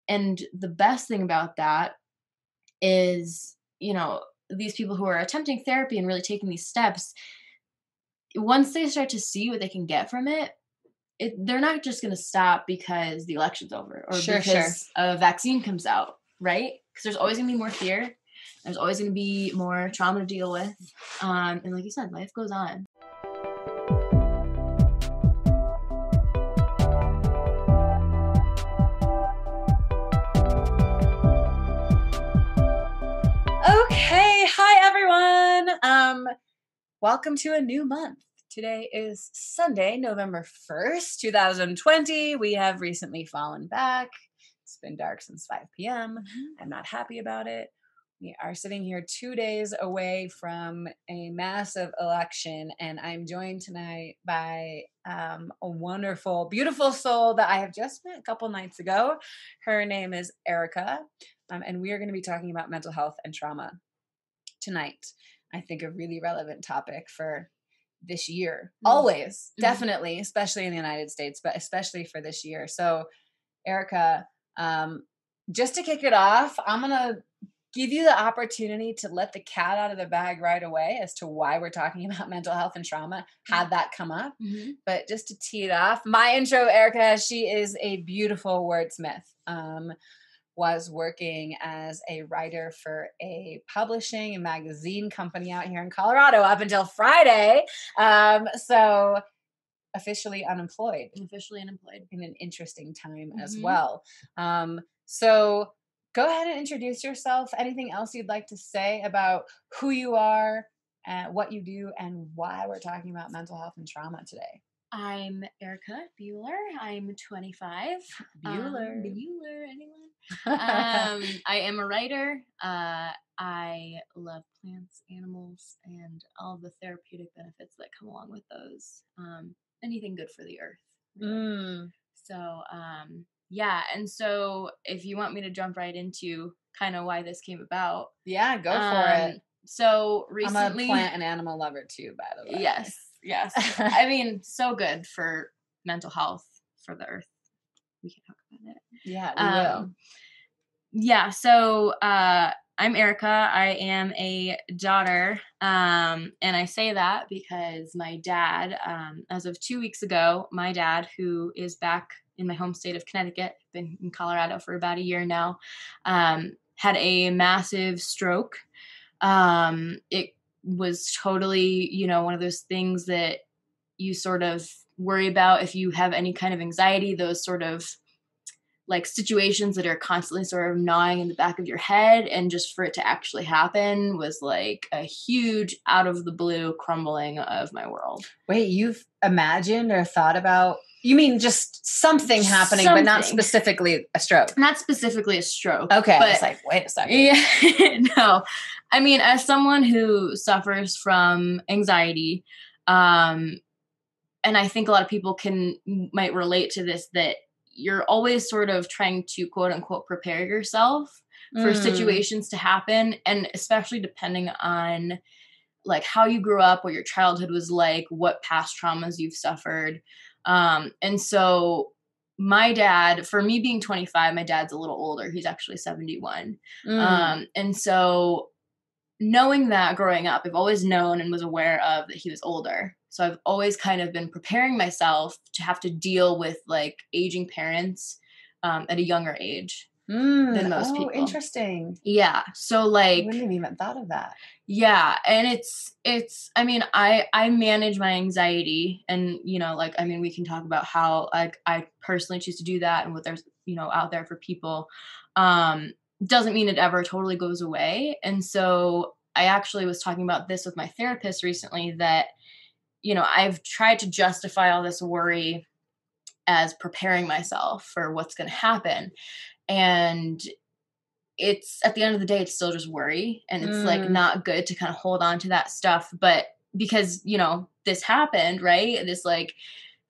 And the best thing about that is, these people who are attempting therapy and really taking these steps, once they start to see what they can get from it, they're not just going to stop because the election's over or because a vaccine comes out, right? Because there's always going to be more fear. There's always going to be more trauma to deal with. And like you said, life goes on. Okay. Hi, everyone. Welcome to a new month. Today is Sunday, November 1st, 2020. We have recently fallen back. It's been dark since 5 p.m. I'm not happy about it. We are sitting here 2 days away from a massive election, and I'm joined tonight by a wonderful, beautiful soul that I have just met a couple nights ago. Her name is Erica, and we are going to be talking about mental health and trauma tonight. I think a really relevant topic for this year. Always, definitely, especially in the United States, but especially for this year. So, Erica, just to kick it off, I'm going to give you the opportunity to let the cat out of the bag right away as to why we're talking about mental health and trauma. Had that come up. But just to tee it off, my intro, Erica, she is a beautiful wordsmith. Was working as a writer for a publishing and magazine company out here in Colorado up until Friday. So officially unemployed. In an interesting time as well. So go ahead and introduce yourself. Anything else you'd like to say about who you are, what you do, and why we're talking about mental health and trauma today? I'm Erica Buehler. I'm 25. Buehler, anyone? I am a writer. I love plants, animals, and all of the therapeutic benefits that come along with those. Anything good for the earth. Really. So, yeah. And so if you want me to jump right into kind of why this came about. Yeah, go for it. So recently. I'm a plant and animal lover too, by the way. Yes. I mean, so good for mental health, for the earth. We can talk about it. Yeah, we will. Yeah, so I'm Erica. I am a daughter, and I say that because my dad, as of 2 weeks ago, my dad, who is back in my home state of Connecticut, been in Colorado for about a year now, had a massive stroke. It was totally, one of those things that you sort of worry about if you have any kind of anxiety, those sort of like situations that are constantly sort of gnawing in the back of your head. And just for it to actually happen was like a huge out of the blue crumbling of my world. Wait, you've imagined or thought about, you mean just something happening, but not specifically a stroke? Not specifically a stroke. Okay. But, I was like, wait a second. Yeah, no. I mean, as someone who suffers from anxiety, and I think a lot of people might relate to this, that you're always sort of trying to quote unquote prepare yourself for situations to happen. And especially depending on like how you grew up, what your childhood was like, what past traumas you've suffered. And so my dad, for me being 25, my dad's a little older. He's actually 71. And so knowing that growing up, I've always known and was aware of that he was older. So I've always kind of been preparing myself to have to deal with like aging parents at a younger age than most people. Interesting. Yeah. So like, I wouldn't have even thought of that. Yeah. And it's, I mean, I manage my anxiety and, we can talk about how like I personally choose to do that and what there's, out there for people. Doesn't mean it ever totally goes away. And so I actually was talking about this with my therapist recently that, I've tried to justify all this worry as preparing myself for what's going to happen. And it's at the end of the day, it's still just worry. And it's like not good to kind of hold on to that stuff. But because, this happened, right? This like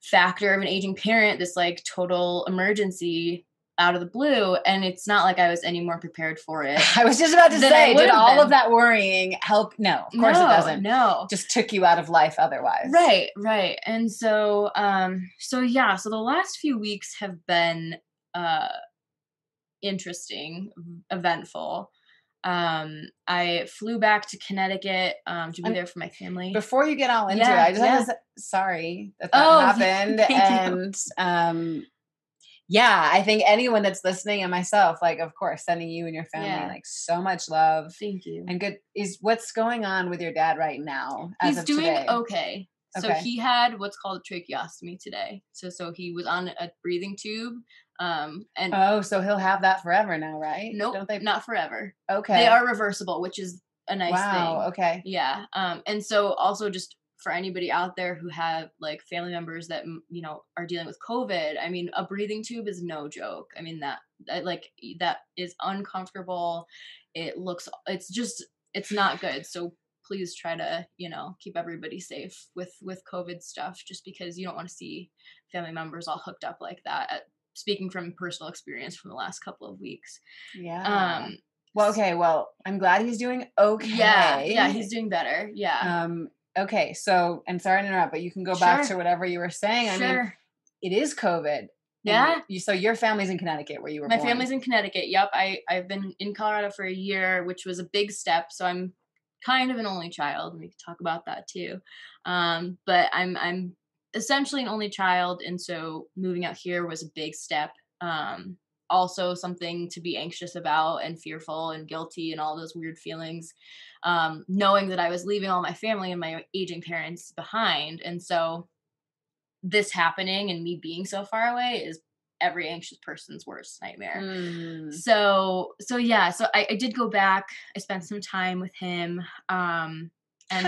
factor of an aging parent, this like total emergency out of the blue, and it's not like I was any more prepared for it. I was just about to say, did all of that worrying help? No, of course it doesn't. No. Just took you out of life otherwise. Right. And so, so the last few weeks have been interesting, eventful. I flew back to Connecticut to be there for my family. Before you get all into it, I just have to say, sorry that happened. Thank you. Yeah, I think anyone that's listening and myself, like, of course, sending you and your family like so much love. Thank you. And good. What's going on with your dad right now? He's doing today? okay. So he had what's called a tracheostomy today. So he was on a breathing tube. And so he'll have that forever now, right? Nope, Don't they? Not forever. Okay. They are reversible, which is a nice thing. Wow. Okay. Yeah. And so also just for anybody out there who have like family members that, you know, are dealing with COVID, I mean, a breathing tube is no joke. I mean, that is uncomfortable. It's not good. So please try to, you know, keep everybody safe with COVID stuff, just because you don't want to see family members all hooked up like that. Speaking from personal experience from the last couple of weeks. Yeah. Well, okay. Well, I'm glad he's doing okay. Yeah, he's doing better. Yeah. Okay. So, and sorry to interrupt, but you can go back to whatever you were saying. I mean, it is COVID. Yeah. So your family's in Connecticut where you were born. My family's in Connecticut. Yep. I've been in Colorado for a year, which was a big step. So I'm kind of an only child. We could talk about that too. But I'm essentially an only child, and so moving out here was a big step. Also something to be anxious about and fearful and guilty and all those weird feelings, knowing that I was leaving all my family and my aging parents behind. And so this happening and me being so far away is every anxious person's worst nightmare. So I did go back. I spent some time with him. And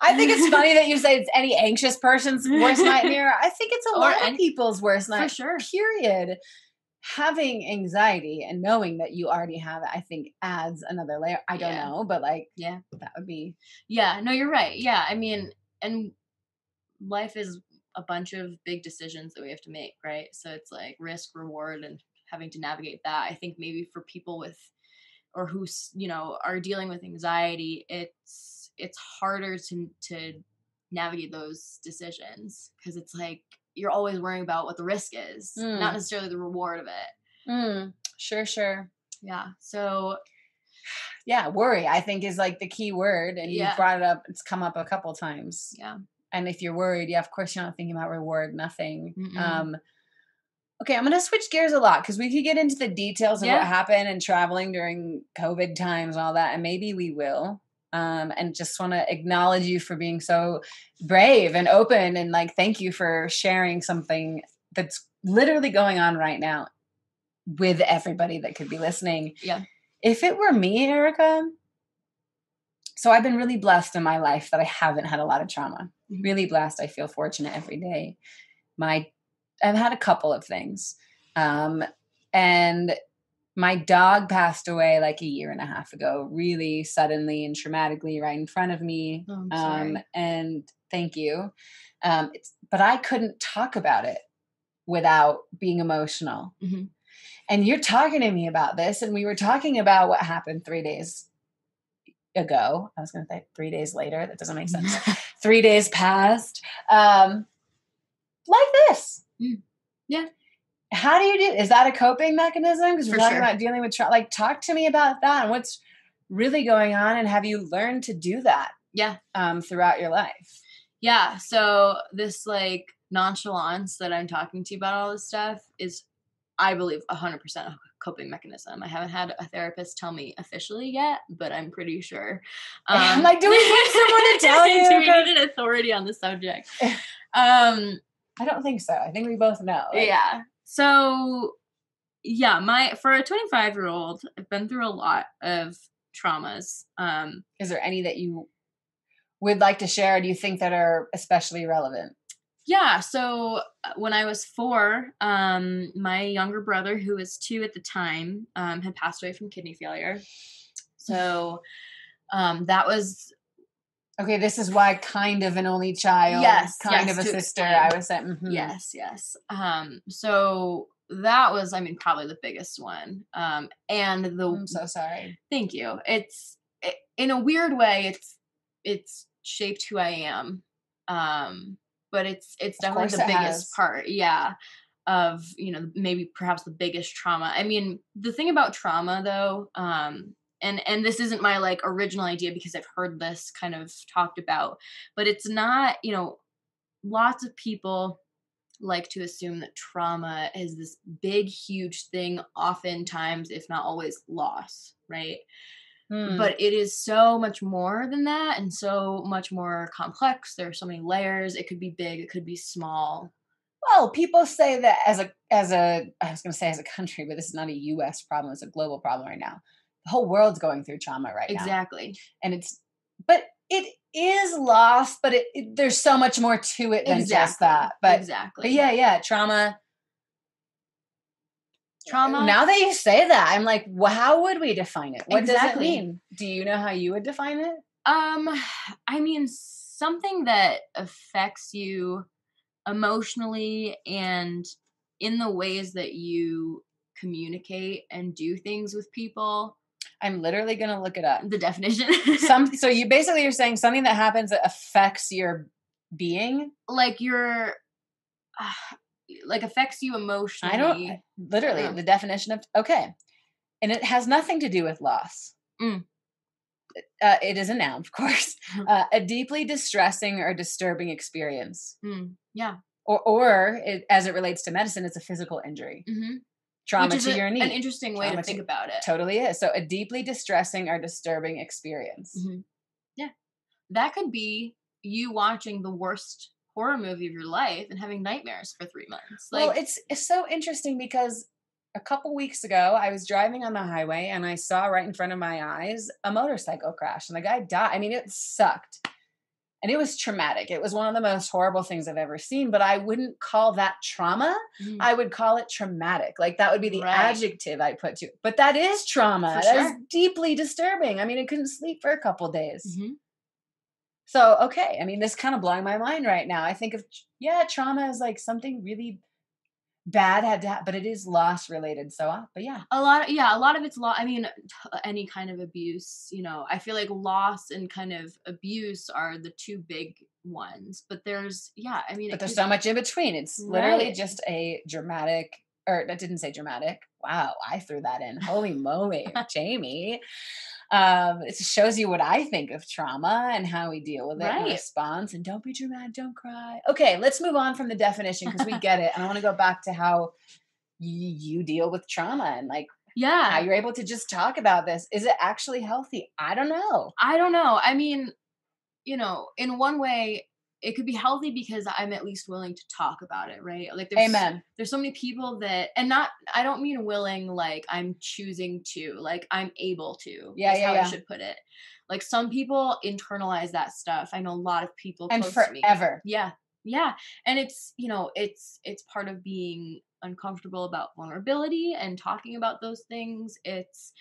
I think it's funny that you say it's any anxious person's worst nightmare. I think it's a lot of people's worst nightmare. For sure. Period. Having anxiety and knowing that you already have it, I think adds another layer. I don't know, but like, that would be. Yeah, no, you're right. Yeah. I mean, and life is a bunch of big decisions that we have to make, right? So it's like risk, reward, and having to navigate that. I think maybe for people or who, you know, are dealing with anxiety, it's harder to navigate those decisions, because it's like you're always worrying about what the risk is, not necessarily the reward of it. Sure. Yeah. So worry, I think, is like the key word, and you brought it up. It's come up a couple times. Yeah. And if you're worried, of course you're not thinking about reward, nothing. Okay, I'm going to switch gears a lot, because we could get into the details of what happened and traveling during COVID times and all that, and maybe we will. And just want to acknowledge you for being so brave and open, and like, thank you for sharing something that's literally going on right now with everybody that could be listening. Yeah. If it were me, Erica, so I've been really blessed in my life that I haven't had a lot of trauma. Really blessed. I feel fortunate every day. I've had a couple of things. And my dog passed away like a year and a half ago, really suddenly and traumatically right in front of me. Oh, I'm sorry. And thank you. But I couldn't talk about it without being emotional. And you're talking to me about this, and we were talking about what happened 3 days ago. I was going to say 3 days later. That doesn't make sense. 3 days passed. Like this. Yeah. How do you do? Is that a coping mechanism? Because we're talking about dealing with trauma. Like, talk to me about that and what's really going on, and have you learned to do that? Yeah. Throughout your life? Yeah. So this like nonchalance that I'm talking to you about all this stuff is, I believe, 100% a coping mechanism. I haven't had a therapist tell me officially yet, but I'm pretty sure. I'm like, do we need someone to tell you? Do we need an authority on the subject? I don't think so. I think we both know. Yeah. So, for a 25-year-old, I've been through a lot of traumas. Is there any that you would like to share? Or do you think that are especially relevant? Yeah. So when I was 4, my younger brother, who was 2 at the time, had passed away from kidney failure. So that was... Okay, this is why kind of an only child, kind of a sister, I was saying. Yes. So that was, I mean, probably the biggest one. And I'm so sorry. Thank you. In a weird way, it's shaped who I am. But it's definitely the biggest part. Yeah. maybe perhaps the biggest trauma. I mean, the thing about trauma though, and this isn't my like original idea because I've heard this kind of talked about, but it's not, lots of people like to assume that trauma is this big, huge thing, oftentimes, if not always, loss, right? But it is so much more than that and so much more complex. There are so many layers. It could be big, it could be small. Well, people say that as a I was going to say as a country, but this is not a US problem, it's a global problem right now. The whole world's going through trauma right now. Exactly. And but it is lost, but there's so much more to it than just that. But exactly. But yeah, trauma. Trauma. Now that you say that, I'm like, well, how would we define it? What does it Exactly. mean? Do you know how you would define it? I mean, something that affects you emotionally and in the ways that you communicate and do things with people. I'm literally going to look it up. The definition. So you're saying something that happens that affects your being? Like like affects you emotionally. Literally the definition of, okay. And it has nothing to do with loss. It is a noun, of course. A deeply distressing or disturbing experience. Yeah. Or as it relates to medicine, it's a physical injury. Trauma to your knee. An interesting way to think about it. Totally is. So a deeply distressing or disturbing experience. Yeah. That could be you watching the worst horror movie of your life and having nightmares for 3 months. Well, it's so interesting because a couple weeks ago, I was driving on the highway and I saw right in front of my eyes a motorcycle crash and the guy died. I mean, it sucked. And it was traumatic. It was one of the most horrible things I've ever seen, but I wouldn't call that trauma. I would call it traumatic. Like that would be the adjective I put to it. But that is trauma. That is deeply disturbing. I mean, I couldn't sleep for a couple days. So, okay. I mean, this kind of blowing my mind right now. I think of, trauma is like something really bad had to happen, but it is loss related. So, but yeah. A lot of it's loss. I mean, any kind of abuse, I feel like loss and kind of abuse are the two big ones, but there's so much in between. It's literally just a dramatic, or that didn't say dramatic. Wow. I threw that in. Holy moly, Jamie. It shows you what I think of trauma and how we deal with it in response. And don't be dramatic, don't cry. Okay, let's move on from the definition because we get it. And I want to go back to how you deal with trauma and how you're able to just talk about this. Is it actually healthy? I don't know. I mean, in one way, it could be healthy because I'm at least willing to talk about it, right? Like Amen. There's so many people that, and I don't mean willing, like I'm choosing to, like I'm able to. I should put it. Like some people internalize that stuff. I know a lot of people and close forever. To me. Yeah. And it's, it's part of being uncomfortable about vulnerability and talking about those things. It's,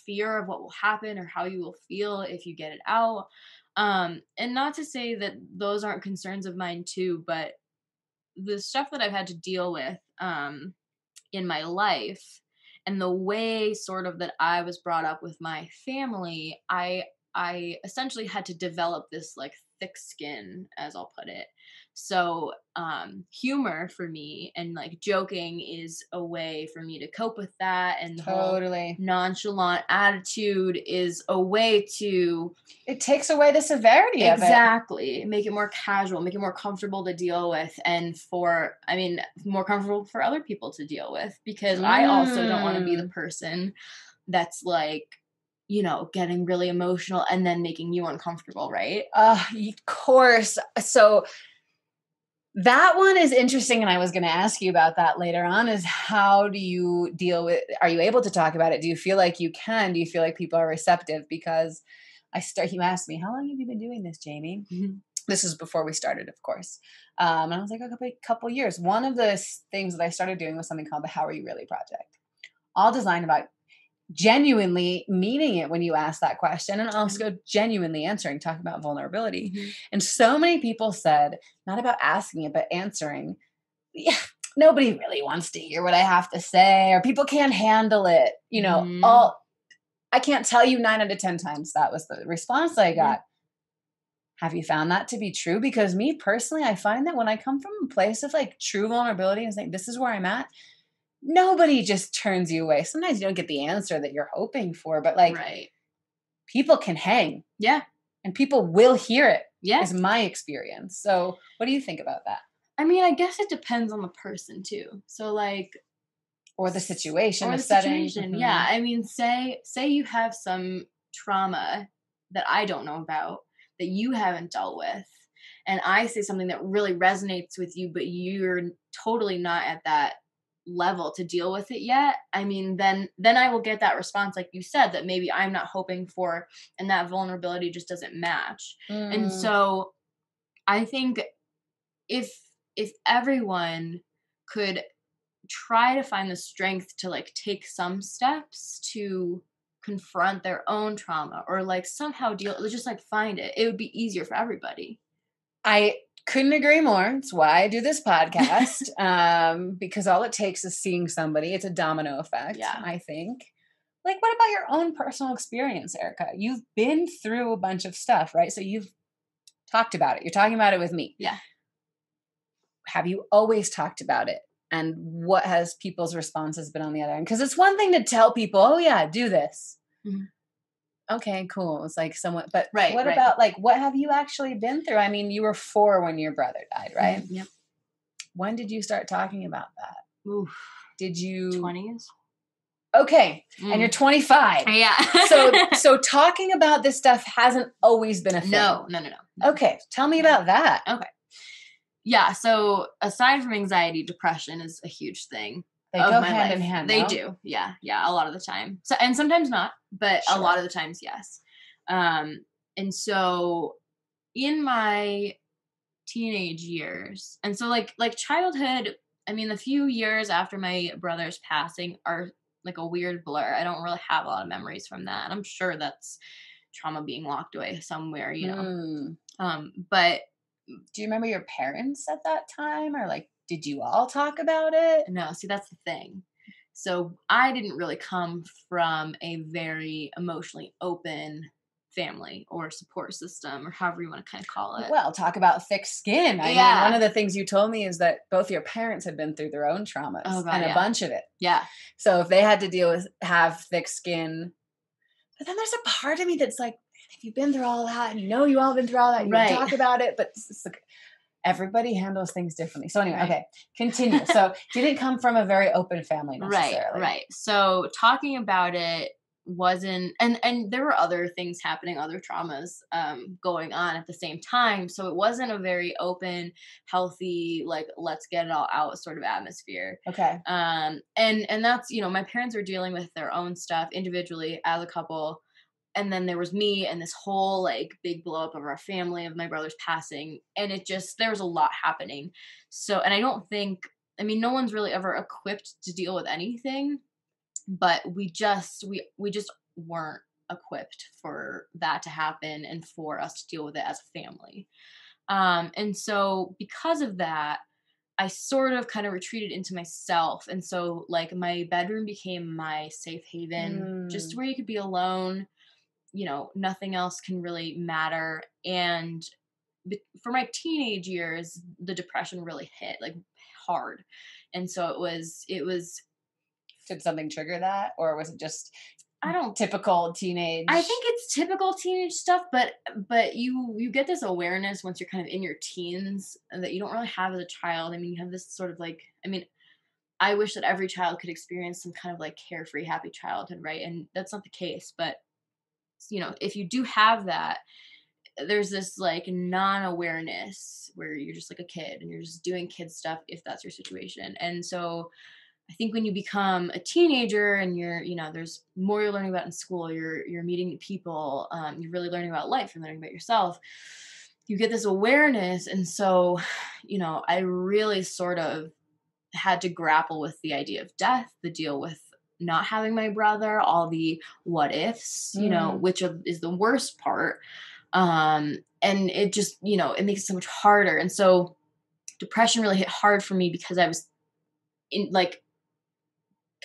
fear of what will happen or how you will feel if you get it out. And not to say that those aren't concerns of mine too, but the stuff that I've had to deal with in my life and the way sort of that I was brought up with my family, I essentially had to develop this like thick skin, as I'll put it. So humor for me and like joking is a way for me to cope with that, and totally nonchalant attitude is a way to, it takes away the severity of it. Exactly. Make it more casual, make it more comfortable to deal with, and more comfortable for other people to deal with, because I also don't want to be the person that's like, getting really emotional and then making you uncomfortable, right? Of course. So that one is interesting, and I was going to ask you about that later on, is how do you deal with, are you able to talk about it? Do you feel like you can? Do you feel like people are receptive? Because you asked me, how long have you been doing this, Jamie? This is before we started, of course. And I was like, a couple years. One of the things that I started doing was something called the How Are You Really Project, all designed about genuinely meaning it when you ask that question, and also genuinely answering, talking about vulnerability. And so many people said, not about asking it, but answering, nobody really wants to hear what I have to say, or people can't handle it. I can't tell you 9 out of 10 times that was the response I got. Have you found that to be true? Because me personally, I find that when I come from a place of like true vulnerability and saying, this is where I'm at, nobody just turns you away. Sometimes you don't get the answer that you're hoping for, but like Right. people can hang. Yeah. And people will hear it. Yeah. Is my experience. So what do you think about that? I mean, I guess it depends on the person too. So like, or the situation, or the the setting. situation. Yeah. I mean, say you have some trauma that I don't know about, that you haven't dealt with, and I say something that really resonates with you, but you're totally not at that level to deal with it yet. I mean, then I will get that response, like you said, that maybe I'm not hoping for, and that vulnerability just doesn't match. And so I think if everyone could try to find the strength to like take some steps to confront their own trauma, or like somehow just like find it, it would be easier for everybody. I couldn't agree more. It's why I do this podcast. Because all it takes is seeing somebody. It's a domino effect, I think. Like, what about your own personal experience, Erica? You've been through a bunch of stuff, right? So you've talked about it. You're talking about it with me. Yeah. Have you always talked about it? And what has people's responses been on the other end? Because it's one thing to tell people, oh yeah, do this. Mm-hmm. Okay, cool. It's like somewhat, but what about like, what have you actually been through? I mean, you were 4 when your brother died, right? Mm-hmm. Yep. When did you start talking about that? Oof. Did you? 20s. Okay. And you're 25. Yeah. so talking about this stuff hasn't always been a thing. No. Okay. Tell me about that. Okay. Yeah. So aside from anxiety, depression is a huge thing. They go hand in hand. They do. Yeah. Yeah. A lot of the time. So, and sometimes not, but a lot of the times, yes. And so in my teenage years, and so like childhood, I mean, the few years after my brother's passing are like a weird blur. I don't really have a lot of memories from that. And I'm sure that's trauma being locked away somewhere, you know. But do you remember your parents at that time, or like, did you all talk about it? No, see, that's the thing. So I didn't really come from a very emotionally open family or support system, or however you want to kind of call it. Well, talk about thick skin. I mean, one of the things you told me is that both your parents had been through their own traumas a bunch of it. Yeah. So if they had to have thick skin, but then there's a part of me that's like, if you've been through all that, and you know you all been through all that, you talk about it, but it's like, everybody handles things differently. So anyway, okay, continue. So didn't come from a very open family necessarily. Right. So talking about it wasn't, and there were other things happening, other traumas going on at the same time. So it wasn't a very open, healthy, like, let's get it all out sort of atmosphere. Okay. And that's, you know, my parents were dealing with their own stuff individually as a couple. And then there was me and this whole like big blow up of our family, of my brother's passing. And it just, there was a lot happening. So, and I don't think, I mean, no one's really ever equipped to deal with anything, but we just weren't equipped for that to happen and for us to deal with it as a family. And so because of that, I sort of kind of retreated into myself. And so like my bedroom became my safe haven, just where you could be alone. You know, nothing else can really matter. And for my teenage years, the depression really hit like hard. And so it was, did something trigger that? Or was it just, typical teenage? I think it's typical teenage stuff, but you get this awareness once you're kind of in your teens that you don't really have as a child. I mean, you have this sort of like, I mean, I wish that every child could experience some kind of like carefree, happy childhood, right? And that's not the case, but you know, if you do have that, there's this like non-awareness where you're just like a kid and you're just doing kid stuff if that's your situation. And so I think when you become a teenager and you're, you know, there's more you're learning about in school, you're meeting new people, you're really learning about life, you're learning about yourself, you get this awareness. And so, you know, I really sort of had to grapple with the idea of death, the deal with not having my brother, all the what ifs, you know, which is the worst part. And it just, you know, it makes it so much harder. And so depression really hit hard for me because I was in like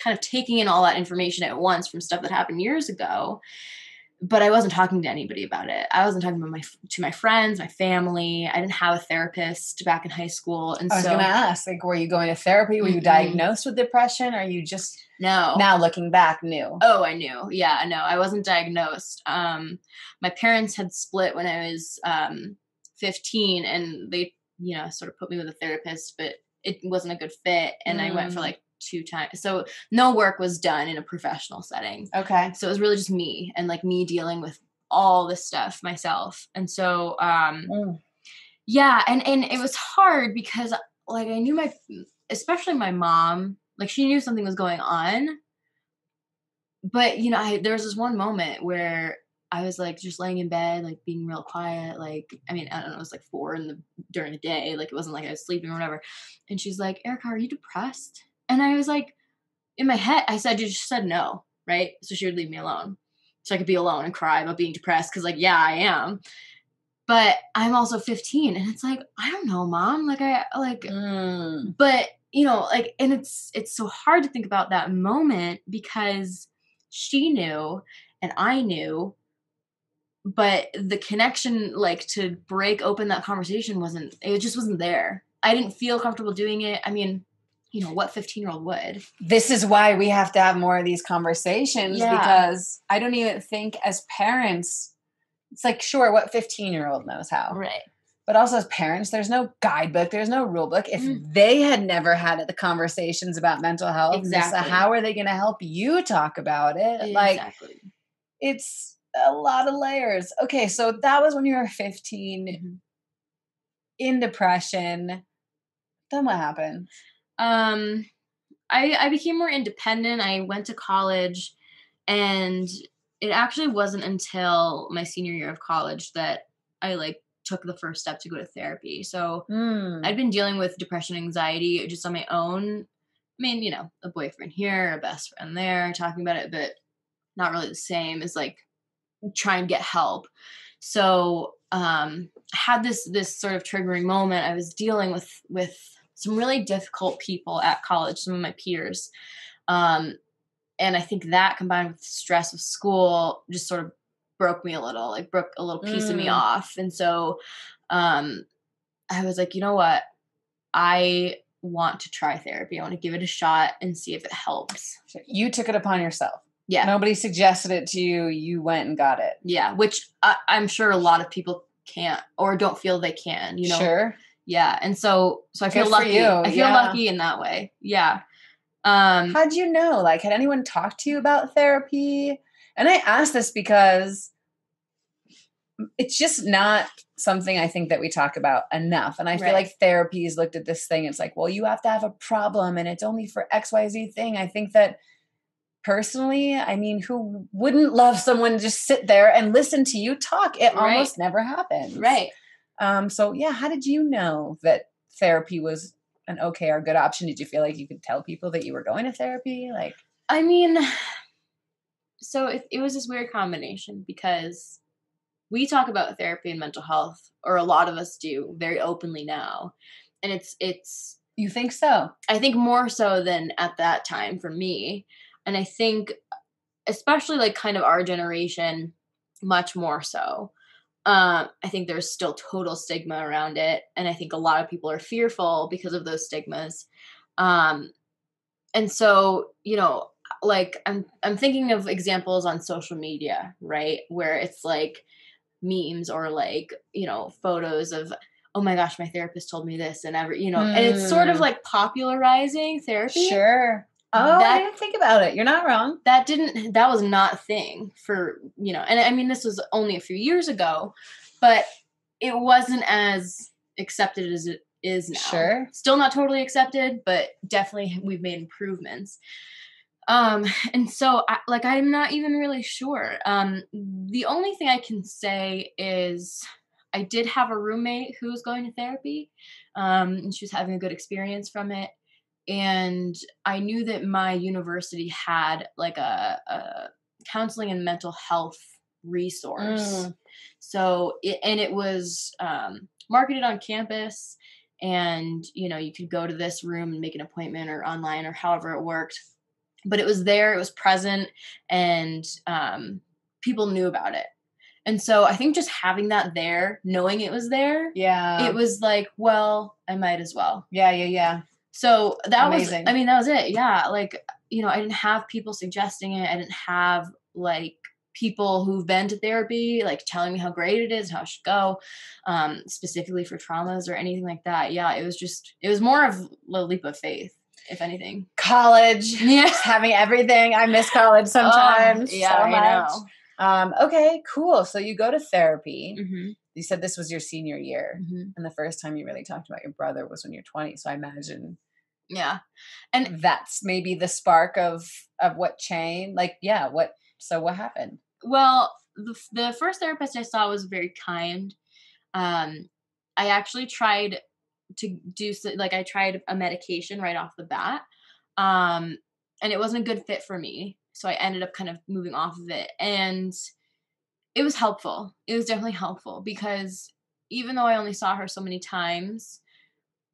kind of taking in all that information at once from stuff that happened years ago. but I wasn't talking to anybody about it. I wasn't talking about to my friends, my family. I didn't have a therapist back in high school. And I was going to ask, like, were you going to therapy? Were you diagnosed with depression? Or are you just now looking back knew? Oh, I knew. Yeah, no, I wasn't diagnosed. My parents had split when I was 15, and they, sort of put me with a therapist, but it wasn't a good fit. And I went for like 2 times. So no work was done in a professional setting. Okay. So it was really just me and like me dealing with all this stuff myself. And so, yeah. And it was hard because like I knew especially my mom, like she knew something was going on, but there was this one moment where I was like just laying in bed, like being real quiet. Like, I mean, I don't know, it was like 4 during the day. Like it wasn't like I was sleeping or whatever. And she's like, "Erica, are you depressed?" And I was like, in my head, I just said no, right? So she would leave me alone. So I could be alone and cry about being depressed. Cause like, yeah, I am. But I'm also 15. And it's like, I don't know, Mom. Like but like, and it's so hard to think about that moment because she knew and I knew, but the connection, like to break open that conversation it just wasn't there. I didn't feel comfortable doing it. I mean, what 15-year-old would? This is why we have to have more of these conversations because I don't even think as parents, it's like, sure, what 15-year-old knows how? Right. But also as parents, there's no guidebook, there's no rule book. If they had never had the conversations about mental health, exactly. How are they going to help you talk about it? Exactly. Like, it's a lot of layers. Okay, so that was when you were 15, in depression. Then what happened? I became more independent. I went to college, and it actually wasn't until my senior year of college that I like took the first step to go to therapy. So I'd been dealing with depression, anxiety just on my own. I mean, a boyfriend here, a best friend there, talking about it, but not really the same as like try and get help. So I had this sort of triggering moment. I was dealing with some really difficult people at college, some of my peers. And I think that combined with the stress of school just sort of broke me a little, like broke a little piece of me off. And so I was like, you know what? I want to try therapy. I want to give it a shot and see if it helps. You took it upon yourself. Yeah. Nobody suggested it to you. You went and got it. Yeah. Which I'm sure a lot of people can't or don't feel they can, Sure. Yeah. And so I feel Good lucky. For you. I feel lucky in that way. Yeah. How'd you know? Like, had anyone talked to you about therapy? And I ask this because it's just not something I think that we talk about enough. And I feel like therapy's looked at this thing. It's like, well, you have to have a problem and it's only for XYZ thing. I think that personally, I mean, who wouldn't love someone to just sit there and listen to you talk? It almost never happens. Right. So yeah, how did you know that therapy was an okay or good option? Did you feel like you could tell people that you were going to therapy? Like, I mean, so it was this weird combination because we talk about therapy and mental health, or a lot of us do very openly now. And it's you think so? I think more so than at that time for me. And I think especially like kind of our generation, much more so. I think there's still total stigma around it. And I think a lot of people are fearful because of those stigmas. And so, like I'm thinking of examples on social media, right? Where it's like memes or like, photos of, oh my gosh, my therapist told me this and and it's sort of like popularizing therapy. Sure. Oh, I didn't think about it. You're not wrong. That was not a thing for, and I mean, this was only a few years ago, but it wasn't as accepted as it is now. Sure. Still not totally accepted, but definitely we've made improvements. And so I'm not even really sure. The only thing I can say is I did have a roommate who was going to therapy, and she was having a good experience from it. And I knew that my university had like a counseling and mental health resource. So it was marketed on campus, and you could go to this room and make an appointment or online or however it worked. But it was there, it was present, and people knew about it. And so I think just having that there, knowing it was there, it was like, well, I might as well. Yeah. So that Amazing. that was it. Yeah. Like, I didn't have people suggesting it. I didn't have like people who've been to therapy, like telling me how great it is, how I should go, specifically for traumas or anything like that. Yeah. It was more of a leap of faith, if anything. College. Yeah. Just having everything. I miss college sometimes. Yeah, so much. I know. Okay, cool. So you go to therapy. Mm-hmm. You said this was your senior year. Mm-hmm. And the first time you really talked about your brother was when you're 20. So I imagine and that's maybe the spark of what changed. Like, yeah, what happened? Well, the first therapist I saw was very kind. I actually tried to do I tried a medication right off the bat. And it wasn't a good fit for me. So I ended up kind of moving off of it. And it was helpful. It was definitely helpful because even though I only saw her so many times,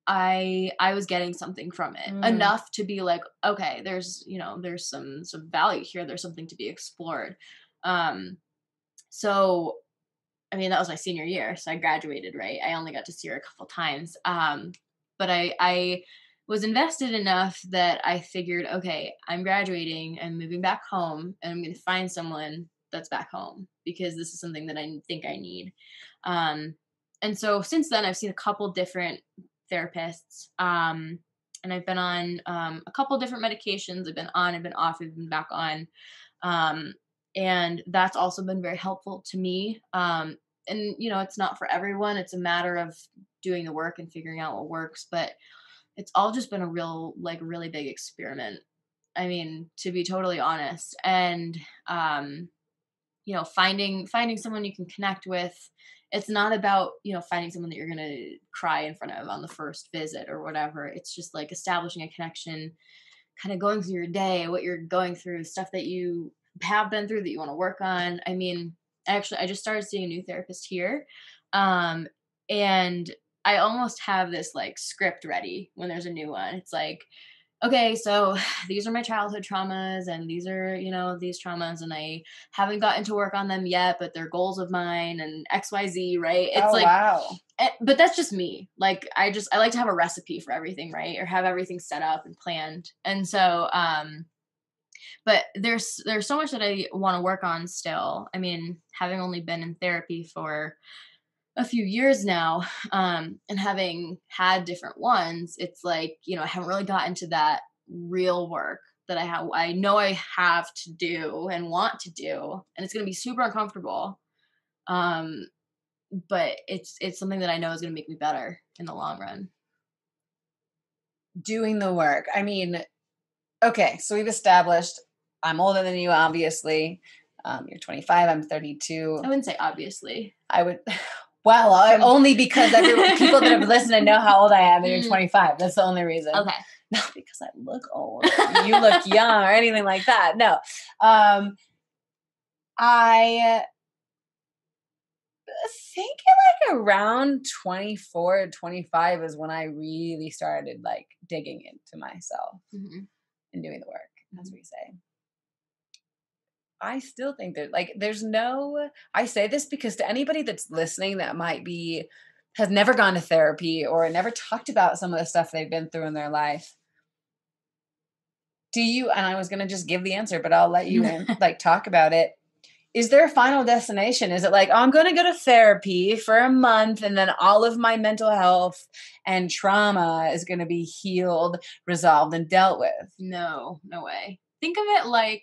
I was getting something from it. Enough to be like, okay, there's some value here. There's something to be explored. So I mean, that was my senior year, so I graduated, right? I only got to see her a couple times. But I was invested enough that I figured, okay, I'm graduating, I'm moving back home, and I'm going to find someone that's back home because this is something that I think I need. And so since then, I've seen a couple different therapists, and I've been on a couple different medications. I've been on, I've been off, I've been back on. And that's also been very helpful to me. And it's not for everyone. It's a matter of doing the work and figuring out what works, but it's all just been a really big experiment. I mean, to be totally honest. And, finding someone you can connect with. It's not about, finding someone that you're going to cry in front of on the first visit or whatever. It's just like establishing a connection, kind of going through your day, what you're going through, stuff that you have been through that you want to work on. I mean, actually, I just started seeing a new therapist here. And I almost have this like script ready when there's a new one. It's like, okay, so these are my childhood traumas and these are, these traumas, and I haven't gotten to work on them yet, but they're goals of mine and XYZ, right? It's wow. But that's just me. Like, I like to have a recipe for everything, right? Or have everything set up and planned. And so, but there's so much that I want to work on still. I mean, having only been in therapy for a few years now, and having had different ones, it's like, I haven't really gotten to that real work that I know I have to do and want to do, and it's going to be super uncomfortable. But it's something that I know is going to make me better in the long run. Doing the work. I mean, okay, so we've established I'm older than you, obviously. You're 25, I'm 32. I wouldn't say obviously. I would, well, only because people that have listened and know how old I am, and you're 25. That's the only reason. Okay. Not because I look old, you look young or anything like that. No. I think like around 24, 25 is when I really started like digging into myself and doing the work, as we say. I still think that like I say this because to anybody that's listening that has never gone to therapy or never talked about some of the stuff they've been through in their life. And I was going to just give the answer, but I'll let you like talk about it. Is there a final destination? Is it like, I'm going to go to therapy for a month and then all of my mental health and trauma is going to be healed, resolved, and dealt with? No way. Think of it like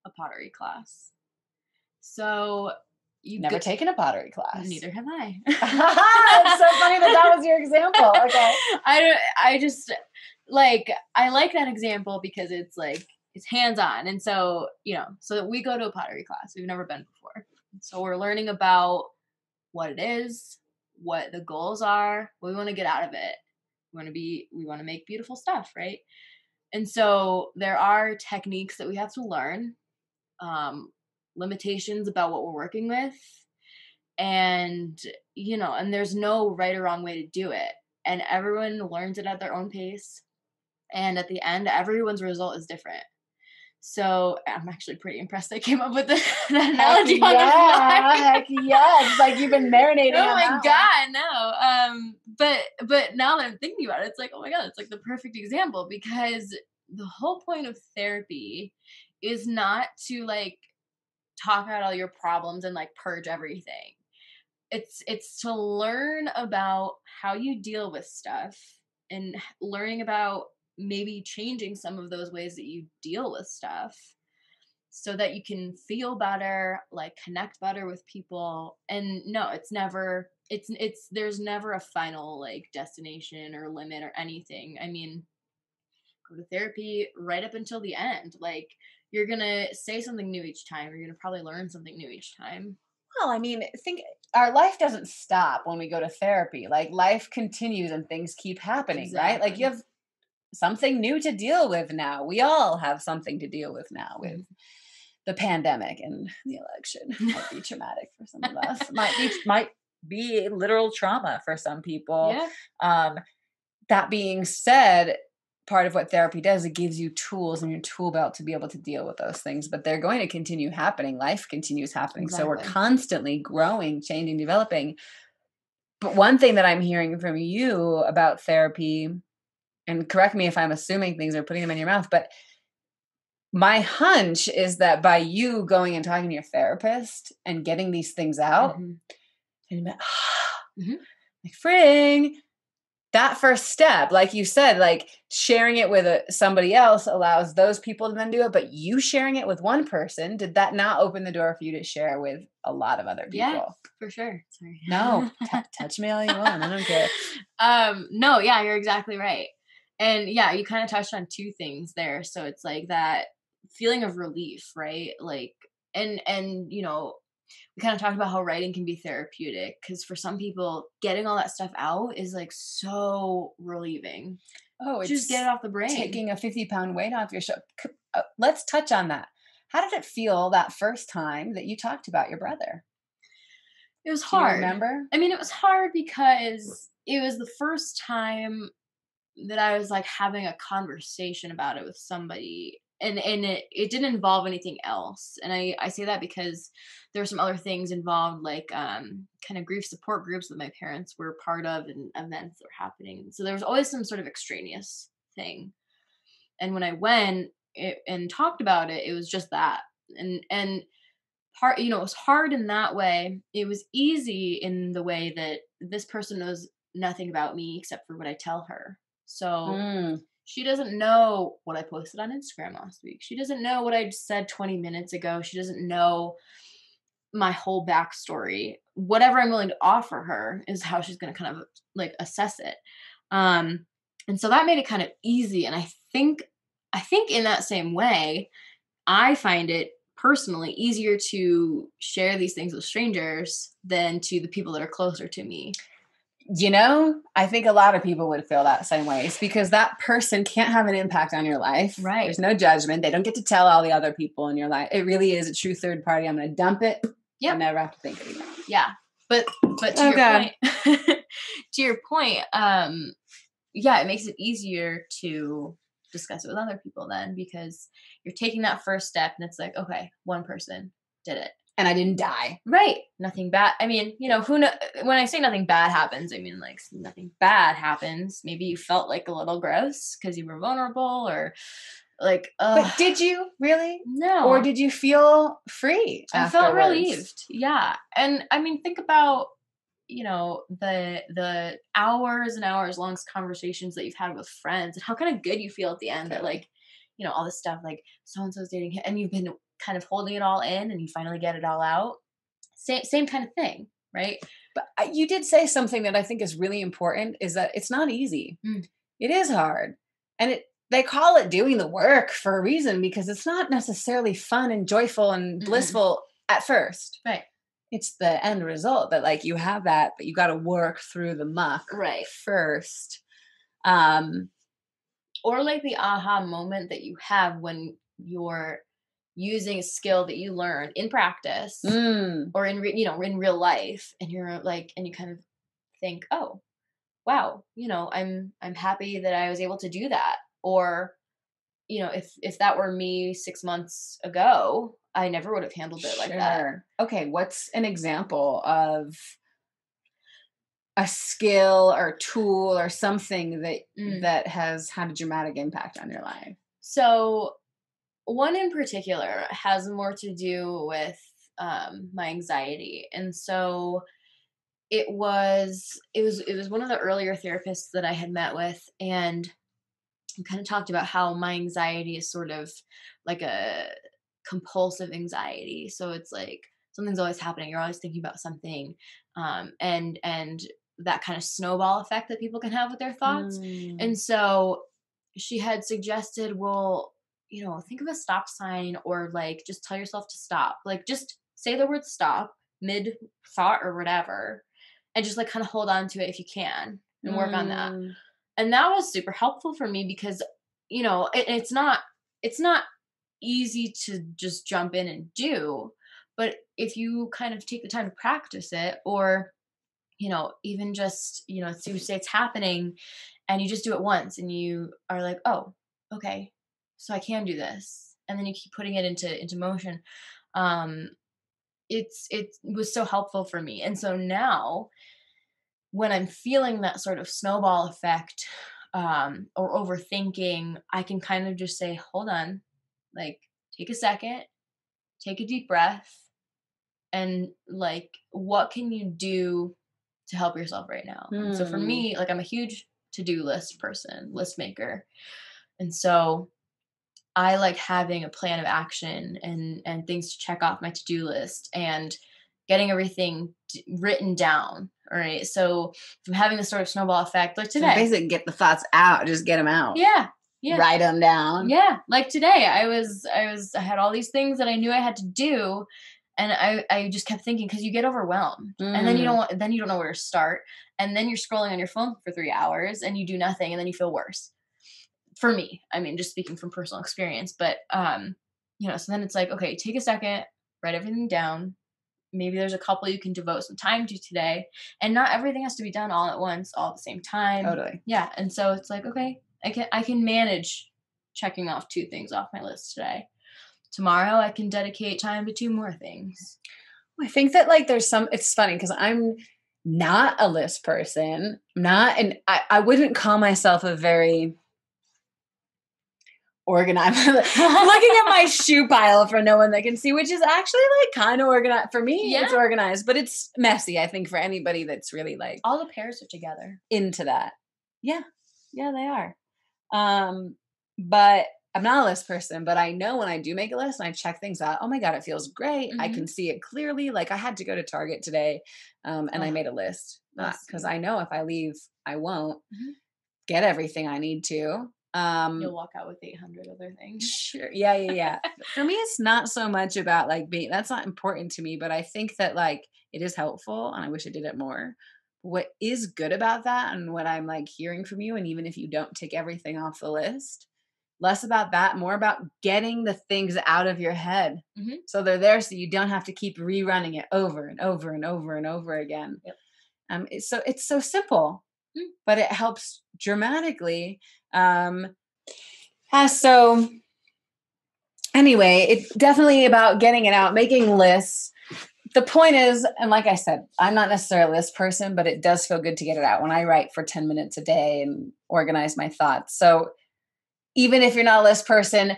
a pottery class. So you've never taken a pottery class. Neither have I. It's so funny that was your example. Okay. I just like, I like that example because it's like, it's hands-on. And so, so we go to a pottery class. We've never been before. So we're learning about what it is, what the goals are, what we want to get out of it. We want to make beautiful stuff, right? And so there are techniques that we have to learn, limitations about what we're working with. And, and there's no right or wrong way to do it. And everyone learns it at their own pace. And at the end, everyone's result is different. So I'm actually pretty impressed I came up with that analogy on the Yeah, fly. heck yeah. It's like you've been marinating Oh on my that God, no. But now that I'm thinking about it, it's like, oh my God, it's like the perfect example, because the whole point of therapy is not to like talk out all your problems and like purge everything. It's to learn about how you deal with stuff, and learning about maybe changing some of those ways that you deal with stuff, so that you can feel better, like connect better with people. And no, it's there's never a final like destination or limit or anything. I mean, go to therapy right up until the end. Like, you're gonna say something new each time. You're gonna probably learn something new each time. Well, I mean, think our life doesn't stop when we go to therapy. Like life continues and things keep happening, right? Like you Exactly. have something new to deal with now. We all have something to deal with now with the pandemic and the election. Might be traumatic for some of us. Might be literal trauma for some people. Yeah, Um, that being said, part of what therapy does, it gives you tools in your tool belt to be able to deal with those things, but they're going to continue happening. Life continues happening. So we're exactly. constantly growing, changing, developing. But one thing that I'm hearing from you about therapy, and correct me if I'm assuming things or putting them in your mouth, but my hunch is that by you going and talking to your therapist and getting these things out, Hmm. and you're Hmm. like, fring, that first step, like you said, like sharing it with somebody else allows those people to then do it. But you sharing it with one person, did that not open the door for you to share with a lot of other Yeah, people? for sure. Sorry. No, touch me all you want. I don't care. No, yeah, you're exactly right. And yeah, you kind of touched on two things there. So it's like that feeling of relief, right? Like, and we kind of talked about how writing can be therapeutic, because for some people, getting all that stuff out is like so relieving. Oh, Just get it it's off the brain. taking a 50-pound weight off your shoulder. Let's touch on that. How did it feel that first time that you talked about your brother? It was Do you hard. remember? I mean, it was hard because it was the first time that I was like having a conversation about it with somebody, and it didn't involve anything else. And I say that because there were some other things involved, like kind of grief support groups that my parents were part of, and events that were happening. So there was always some sort of extraneous thing. And when I went and talked about it, it was just that. And part, it was hard in that way. It was easy in the way that this person knows nothing about me except for what I tell her. So Mm. she doesn't know what I posted on Instagram last week. She doesn't know what I said 20 minutes ago. She doesn't know my whole backstory. Whatever I'm willing to offer her is how she's going to kind of like assess it. Um, and so that made it kind of easy. And I think in that same way, I find it personally easier to share these things with strangers than to the people that are closer to me. I think a lot of people would feel that same way. It's because that person can't have an impact on your life. Right. There's no judgment. They don't get to tell all the other people in your life. It really is a true third party. I'm going to dump it. Yep. I never have to think of it again. Yeah. But to Oh, your God. point, to your point, yeah, it makes it easier to discuss it with other people then, because you're taking that first step and it's like, okay, one person did it. And I didn't die. Right. Nothing bad. I mean, who know, when I say nothing bad happens, I mean like nothing bad happens. Maybe you felt like a little gross because you were vulnerable, or like, But did you really? no. Or did you feel free I felt afterwards? relieved. Yeah. And I mean, think about, the hours and hours long conversations that you've had with friends, and how kind of good you feel at the end that, like, all this stuff, like so and so's dating him, and you've been kind of holding it all in and you finally get it all out. Same kind of thing, right? But you did say something that I think is really important, is that it's not easy. Mm. It is hard. And they call it doing the work for a reason, because it's not necessarily fun and joyful and Mm-mm. blissful at first. Right. It's the end result that like you have that, but you got to work through the muck Right. first. Or like the aha moment that you have when you're using a skill that you learned in practice, or in in real life, and you're like, and you kind of think, oh wow, I'm happy that I was able to do that. Or if that were me 6 months ago, I never would have handled it like that. Okay, what's an example of a skill or tool or something that has had a dramatic impact on your life? So one in particular has more to do with my anxiety. And so it was one of the earlier therapists that I had met with, and we kind of talked about how my anxiety is sort of like a compulsive anxiety. So it's like something's always happening. You're always thinking about something, and that kind of snowball effect that people can have with their thoughts. And so she had suggested, well, think of a stop sign, or like just tell yourself to stop. Like just say the word stop mid thought or whatever, and just like kind of hold on to it if you can and work on that. And that was super helpful for me because, it's not easy to just jump in and do, but if you kind of take the time to practice it, or, even just, say it's happening and you just do it once and you are like, oh, okay, so I can do this. And then you keep putting it into motion. It was so helpful for me. And so now when I'm feeling that sort of snowball effect, or overthinking, I can kind of just say, hold on, like take a second, take a deep breath, and like, what can you do to help yourself right now? And so for me, like I'm a huge to-do list person, list maker. And so I like having a plan of action and things to check off my to-do list and getting everything written down. All right. So if I'm having this sort of snowball effect, like today, so basically get the thoughts out, just get them out. Yeah. Yeah. Write them down. Yeah. Like today I had all these things that I knew I had to do. And I just kept thinking, because you get overwhelmed and then you don't know where to start. And then you're scrolling on your phone for 3 hours and you do nothing. And then you feel worse. For me, I mean, just speaking from personal experience, but, so then it's like, okay, take a second, write everything down. Maybe there's a couple you can devote some time to today, and not everything has to be done all at once, all at the same time. Totally. Yeah. And so it's like, okay, I can manage checking off 2 things off my list today. Tomorrow I can dedicate time to 2 more things. I think that like it's funny because I'm not a list person, and I wouldn't call myself a very organized. I'm looking at my shoe pile for no one that can see, which is actually like kind of organized. For me, yeah. It's organized, but it's messy, I think, for anybody that's really like all the pairs are together into that. Yeah, they are. But I'm not a list person, but I know when I do make a list and I check things out, oh my God, it feels great. I can see it clearly. Like I had to go to Target today, and I made a list because I know if I leave, I won't get everything I need to. You'll walk out with 800 other things. Sure. Yeah. For me, it's not so much about like that's not important to me, but I think that like it is helpful and I wish I did it more. What is good about that, and what I'm like hearing from you, and even if you don't take everything off the list, less about that, more about getting the things out of your head. So they're there so you don't have to keep rerunning it over and over and over and over again. Yep. It's so simple, but it helps dramatically. So anyway, it's definitely about getting it out, making lists. The point is, and like I said, I'm not necessarily a list person, but it does feel good to get it out when I write for 10 minutes a day and organize my thoughts. So even if you're not a list person,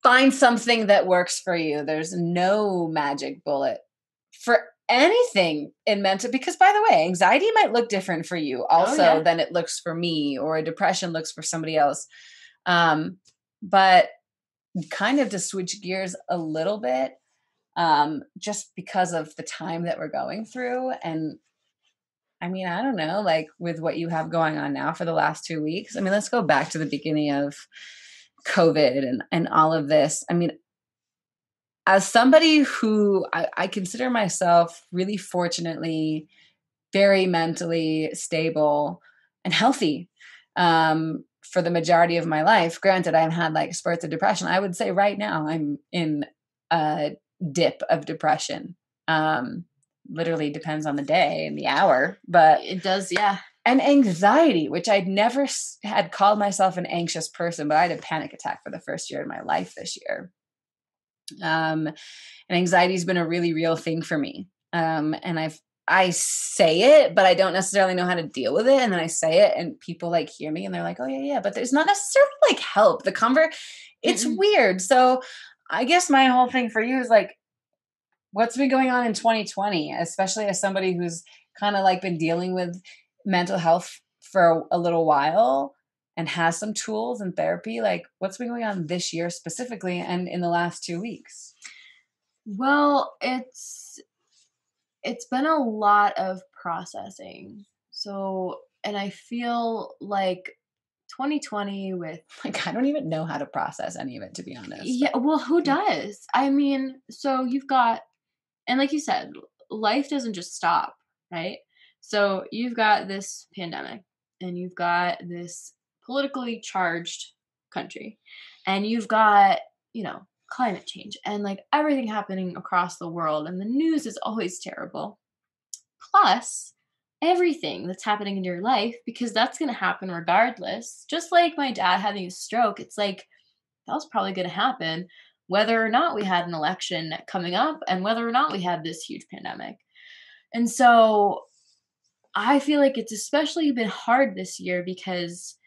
find something that works for you. There's no magic bullet for anything in mental, because by the way, anxiety might look different for you also than it looks for me, or a depression looks for somebody else. But kind of to switch gears a little bit, just because of the time that we're going through. And I mean, I don't know, like with what you have going on now for the last 2 weeks. I mean, let's go back to the beginning of COVID and all of this. I mean, as somebody who I consider myself really fortunately very mentally stable and healthy for the majority of my life. Granted, I've had like spurts of depression. I would say right now I'm in a dip of depression. Literally depends on the day and the hour, but it does. Yeah. and anxiety, which I'd never had called myself an anxious person, but I had a panic attack for the first year in my life this year. And anxiety has been a really real thing for me. And I say it, but I don't necessarily know how to deal with it. And then I say it and people like hear me and they're like, oh yeah, but there's not necessarily like help. It's weird. So I guess my whole thing for you is like, what's been going on in 2020, especially as somebody who's kind of like been dealing with mental health for a little while and has some tools and therapy? Like, what's been going on this year specifically and in the last 2 weeks? Well, it's been a lot of processing. So, and I feel like 2020 with Like, I don't even know how to process any of it, to be honest. yeah, well, who does? I mean, so you've got, and like you said, life doesn't just stop, right? So you've got this pandemic and you've got this politically charged country and you've got, climate change and like everything happening across the world and the news is always terrible. Plus everything that's happening in your life because that's going to happen regardless. Just like my dad having a stroke, it's like that was probably going to happen whether or not we had an election coming up and whether or not we had this huge pandemic. And so I feel like it's especially been hard this year because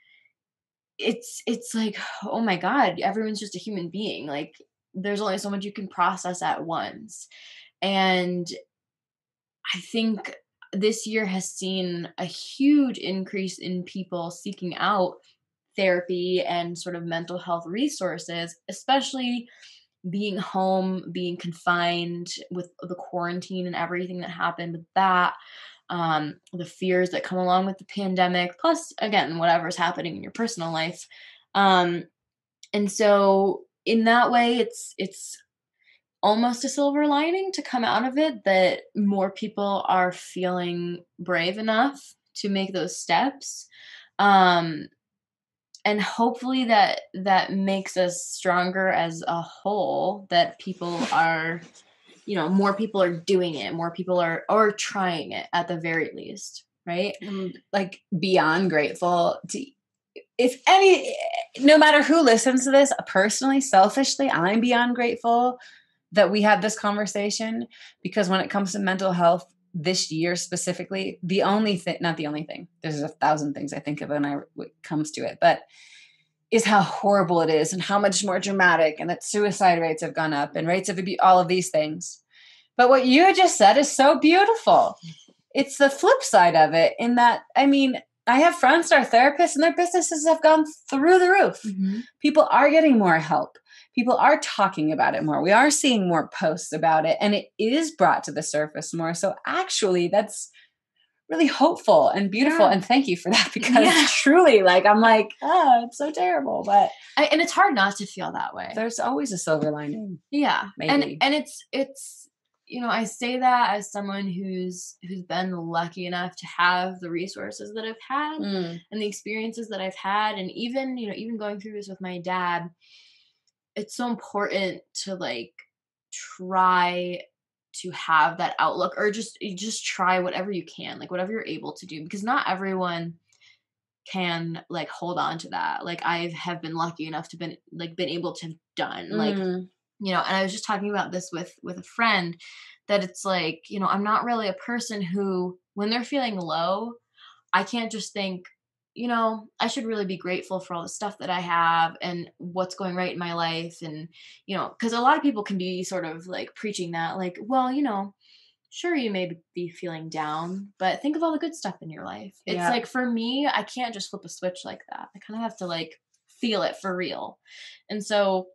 it's like, oh my God, everyone's just a human being. Like there's only so much you can process at once. And I think this year has seen a huge increase in people seeking out therapy and sort of mental health resources, especially being home, being confined with the quarantine and everything that happened with that, the fears that come along with the pandemic, plus, again, whatever's happening in your personal life. Um, and so, in that way, it's almost a silver lining to come out of it that more people are feeling brave enough to make those steps. Um, and hopefully that makes us stronger as a whole, that people are, more people are doing it, more people are trying it at the very least, right? I'm like beyond grateful to, if any, no matter who listens to this, personally, selfishly, I'm beyond grateful that we had this conversation, because when it comes to mental health this year specifically, the only thing, not the only thing, there's 1,000 things I think of when it comes to it, but is how horrible it is and how much more dramatic, and that suicide rates have gone up and rates of abuse, all of these things. But what you just said is so beautiful. It's the flip side of it, in that, I mean, I have friends that are therapists and their businesses have gone through the roof. Mm-hmm. People are getting more help. People are talking about it more. We are seeing more posts about it, and it is brought to the surface more. So actually, that's really hopeful and beautiful. Yeah. And thank you for that, because truly, like, I'm like, oh, it's so terrible. But and it's hard not to feel that way. There's always a silver lining. Yeah. Maybe. And it's, I say that as someone who's been lucky enough to have the resources that I've had and the experiences that I've had. And even going through this with my dad, it's so important to like try to have that outlook, or just try whatever you can, like whatever you're able to do, because not everyone can like hold on to that. Like I have been lucky enough to been able to have done like, and I was just talking about this with a friend, that it's like, I'm not really a person who, when they're feeling low, I can't just think, I should really be grateful for all the stuff that I have and what's going right in my life. And, because a lot of people can be sort of like preaching that, like, well, sure, you may be feeling down, but think of all the good stuff in your life. It's like, for me, I can't just flip a switch like that. I kind of have to like feel it for real. And so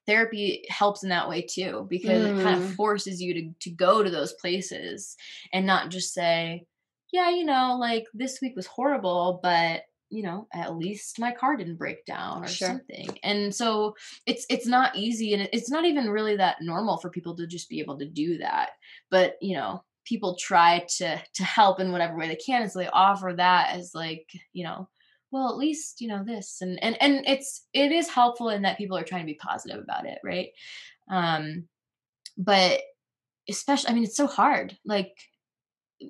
therapy helps in that way too, because it kind of forces you to go to those places and not just say, yeah, like this week was horrible, but at least my car didn't break down or something. And so it's not easy, and it's not even really that normal for people to just be able to do that. But, people try to help in whatever way they can. And so they offer that as like, well, at least, this, and it is helpful in that people are trying to be positive about it. Right. But especially, I mean, it's so hard. Like,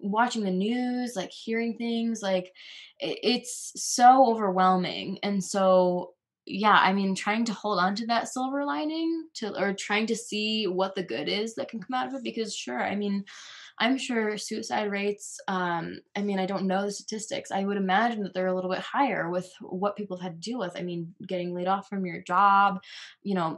watching the news, like hearing things, like it's so overwhelming. And so, yeah, I mean, trying to hold on to that silver lining or trying to see what the good is that can come out of it. Because sure, I mean, I'm sure suicide rates, I mean, I don't know the statistics. I would imagine that they're a little bit higher with what people have had to deal with. I mean, getting laid off from your job,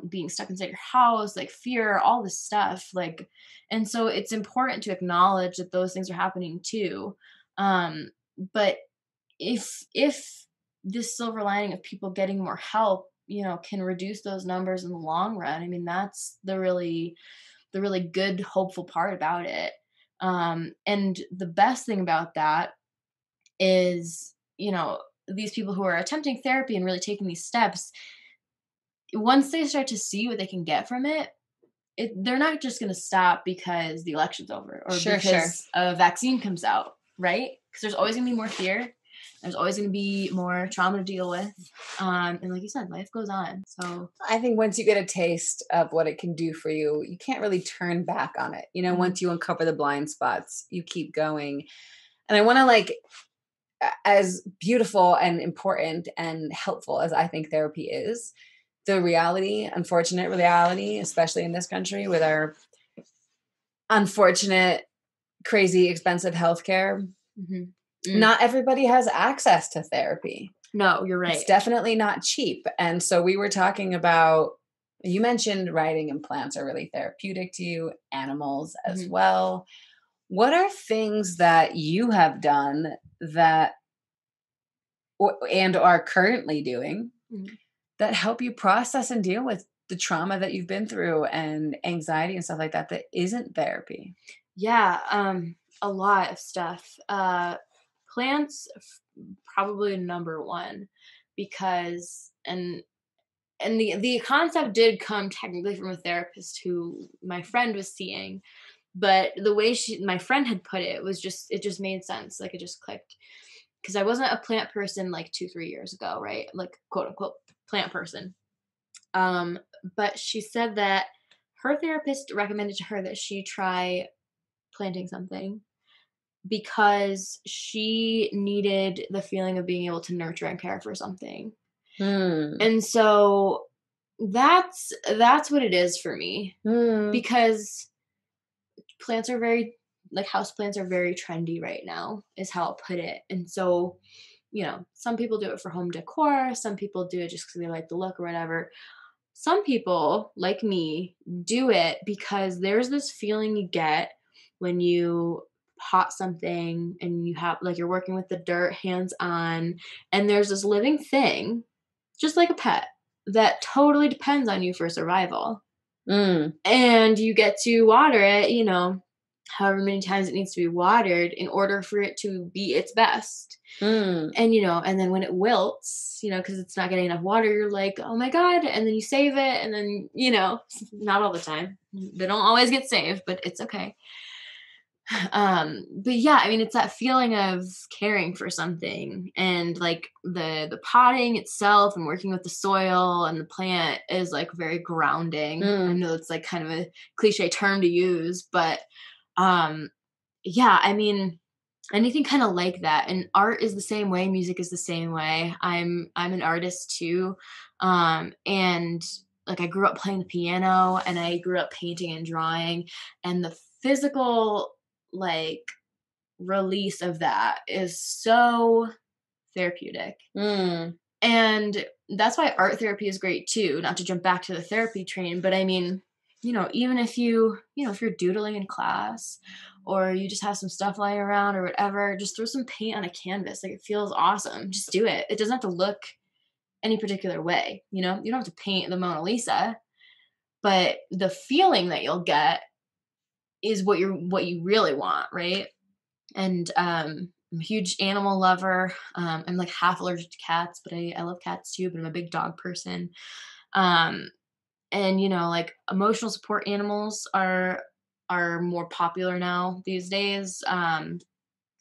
being stuck inside your house, like fear, all this stuff. Like, and so it's important to acknowledge that those things are happening too. But if this silver lining of people getting more help, can reduce those numbers in the long run, I mean, that's the really good, hopeful part about it. And the best thing about that is, these people who are attempting therapy and really taking these steps, once they start to see what they can get from it, they're not just going to stop because the election's over or Sure, sure. because a vaccine comes out, right? Because there's always going to be more fear. There's always going to be more trauma to deal with. And like you said, life goes on. So I think once you get a taste of what it can do for you, you can't really turn back on it. Once you uncover the blind spots, you keep going. And I want to as beautiful and important and helpful as I think therapy is, the reality, unfortunate reality, especially in this country with our unfortunate, crazy, expensive healthcare, not everybody has access to therapy. No, you're right. It's definitely not cheap. And so we were talking about, you mentioned writing and plants are really therapeutic to you, animals as well. What are things that you have done that and are currently doing that help you process and deal with the trauma that you've been through and anxiety and stuff like that isn't therapy? Yeah, a lot of stuff. Plants, probably number one, because the concept did come technically from a therapist who my friend was seeing, but the way my friend had put it it just made sense. Like it just clicked. Because I wasn't a plant person like 2-3 years ago, right? Like quote unquote plant person. But she said that her therapist recommended to her that she try planting something because she needed the feeling of being able to nurture and care for something. And so that's what it is for me. Because plants are like house plants are very trendy right now, is how I'll put it. And so, some people do it for home decor, some people do it just because they like the look or whatever. Some people, like me, do it because there's this feeling you get when you pot something and you have, like, you're working with the dirt hands on, and there's this living thing, just like a pet, that totally depends on you for survival. And you get to water it, however many times it needs to be watered in order for it to be its best. And, and then when it wilts, because it's not getting enough water, you're like, oh my God. And then you save it. And then, not all the time. They don't always get saved, but it's okay. But yeah, I mean, it's that feeling of caring for something, and like the potting itself and working with the soil and the plant is like very grounding. I know it's like kind of a cliche term to use, but yeah, I mean, anything kind of like that. And art is the same way, music is the same way. I'm an artist too. And like I grew up playing the piano, and I grew up painting and drawing, and the physical like release of that is so therapeutic. And that's why art therapy is great too, not to jump back to the therapy train, but I mean, even if if you're doodling in class, or you just have some stuff lying around or whatever, just throw some paint on a canvas. Like, it feels awesome. Just do it. It doesn't have to look any particular way. You don't have to paint the Mona Lisa, but the feeling that you'll get is what you really want, right? And I'm a huge animal lover. I'm like half allergic to cats, but I love cats too, but I'm a big dog person. And like emotional support animals are more popular now these days. And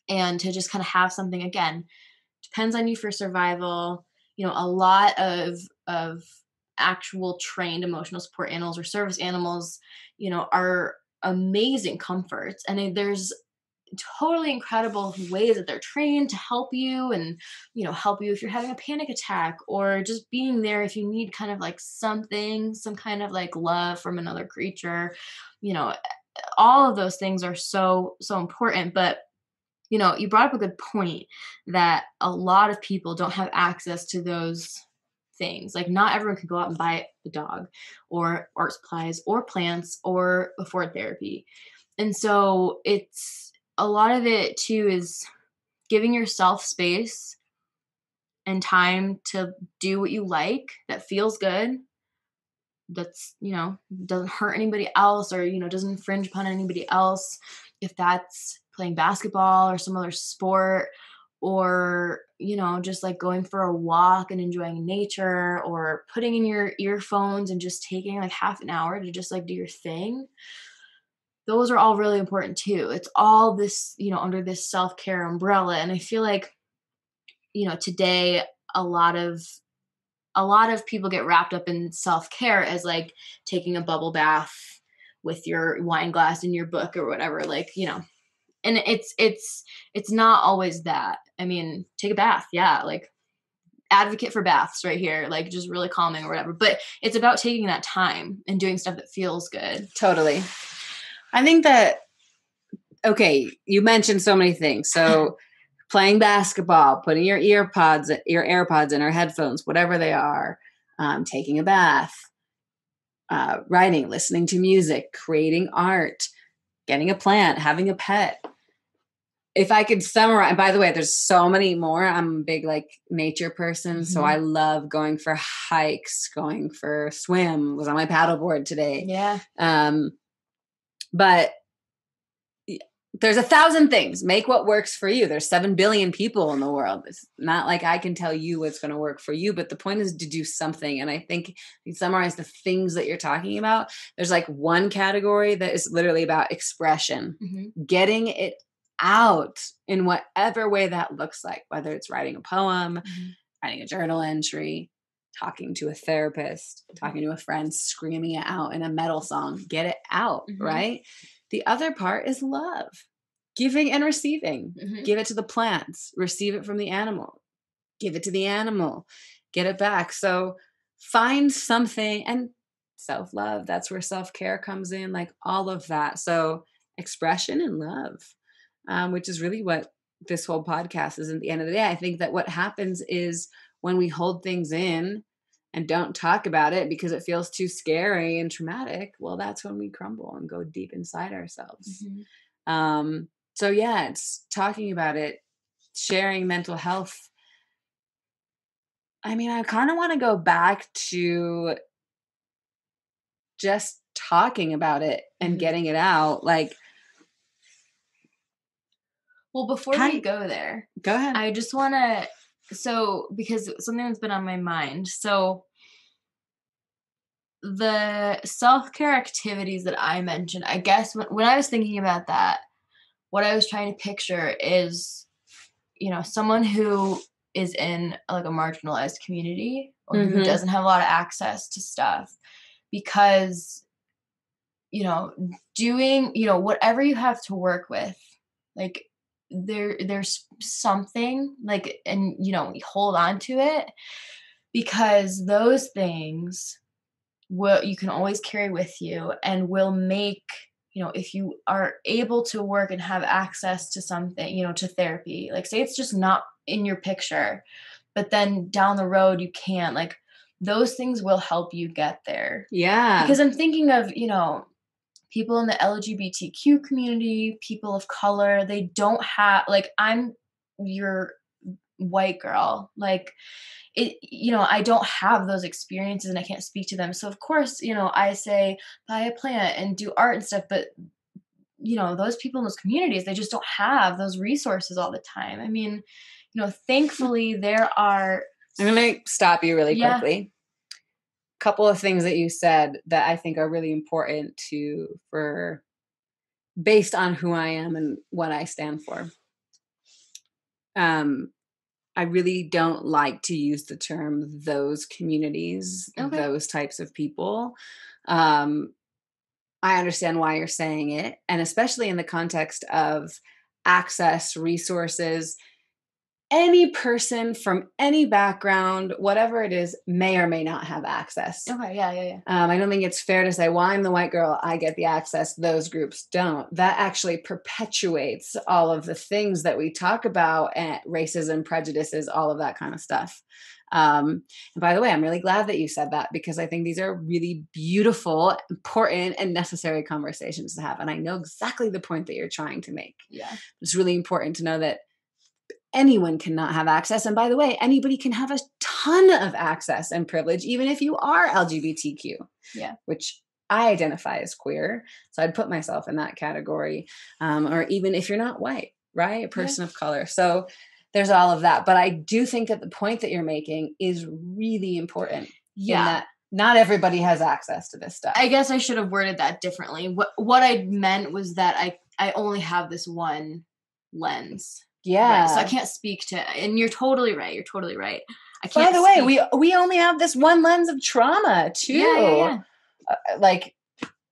to just kind of have something, again, depends on you for survival. A lot of actual trained emotional support animals or service animals, are amazing comforts. And there's totally incredible ways that they're trained to help you and, help you if you're having a panic attack, or just being there if you need kind of like something, some kind of like love from another creature. You know, all of those things are so, so important. But, you brought up a good point that a lot of people don't have access to those things. Like, not everyone can go out and buy a dog or art supplies or plants or afford therapy. And so it's a lot of it too is giving yourself space and time to do what you like that feels good, that's, doesn't hurt anybody else, or, doesn't infringe upon anybody else. If that's playing basketball or some other sport, or, just like going for a walk and enjoying nature, or putting in your earphones and just taking like half an hour to just like do your thing. Those are all really important too. It's all this, under this self-care umbrella. And I feel like, today a lot of people get wrapped up in self-care as like taking a bubble bath with your wine glass and your book or whatever, like, and it's not always that. I mean, take a bath. Yeah. Like, advocate for baths right here, like just really calming or whatever. But it's about taking that time and doing stuff that feels good. Totally. I think that, okay, you mentioned so many things. So playing basketball, putting your AirPods in, or headphones, whatever they are, taking a bath, writing, listening to music, creating art, getting a plant, having a pet. If I could summarize, by the way, there's so many more. I'm a big like nature person. Mm-hmm. So I love going for hikes, going for swim, was on my paddleboard today. Yeah. But there's 1,000 things. Make what works for you. There's 7 billion people in the world. It's not like I can tell you what's going to work for you, but the point is to do something. And I think you summarize the things that you're talking about. There's like one category that is literally about expression, mm-hmm. getting it out in whatever way that looks like, whether it's writing a poem, mm-hmm. writing a journal entry, talking to a therapist, mm-hmm. talking to a friend, screaming it out in a metal song. Get it out, mm-hmm. right? The other part is love, giving and receiving. Mm-hmm. Give it to the plants, receive it from the animal, give it to the animal, get it back. So find something, and self-love, that's where self-care comes in, like all of that. So expression and love, which is really what this whole podcast is at the end of the day. I think that what happens is when we hold things in and don't talk about it because it feels too scary and traumatic, well, that's when we crumble and go deep inside ourselves. Mm-hmm. So yeah, it's talking about it, sharing mental health. I mean, I kind of want to go back to just talking about it and mm-hmm. getting it out. Like, well, before we go there, go ahead. I just want to, because something that's been on my mind. So the self-care activities that I mentioned, I guess when I was thinking about that, what I was trying to picture is, someone who is in like a marginalized community, or mm-hmm. who doesn't have a lot of access to stuff, because, doing, whatever you have to work with, like there's something like, and, hold on to it, because those things you can always carry with you, and will make, if you are able to work and have access to something, to therapy, like say it's just not in your picture, but then down the road you can't, like those things will help you get there. Yeah. Because I'm thinking of, people in the LGBTQ community, people of color, they don't have, like, I'm your white girl, like, it, I don't have those experiences and I can't speak to them. So of course, I say buy a plant and do art and stuff, but those people in those communities, they just don't have those resources all the time. I mean, thankfully there are. I'm going to stop you really quickly. Couple of things that you said that I think are really important based on who I am and what I stand for. I really don't like to use the term those communities, okay. those types of people. I understand why you're saying it. And especially in the context of access, resources. Any person from any background, whatever it is, may or may not have access. Okay, yeah. I don't think it's fair to say, well, I'm the white girl, I get the access, those groups don't. That actually perpetuates all of the things that we talk about, and racism, prejudices, all of that kind of stuff. And by the way, I'm really glad that you said that, because I think these are really beautiful, important, and necessary conversations to have. And I know exactly the point that you're trying to make. Yeah. It's really important to know that anyone cannot have access. And by the way, anybody can have a ton of access and privilege, even if you are LGBTQ, which I identify as queer. So I'd put myself in that category. Or even if you're not white, right? A person of color. So there's all of that. But I do think that the point that you're making is really important. Yeah. In that not everybody has access to this stuff. I guess I should have worded that differently. What I meant was that I only have this one lens. Yeah. Right. So I can't speak to, and you're totally right. I can't. By the way, we only have this one lens of trauma too. Yeah. Right.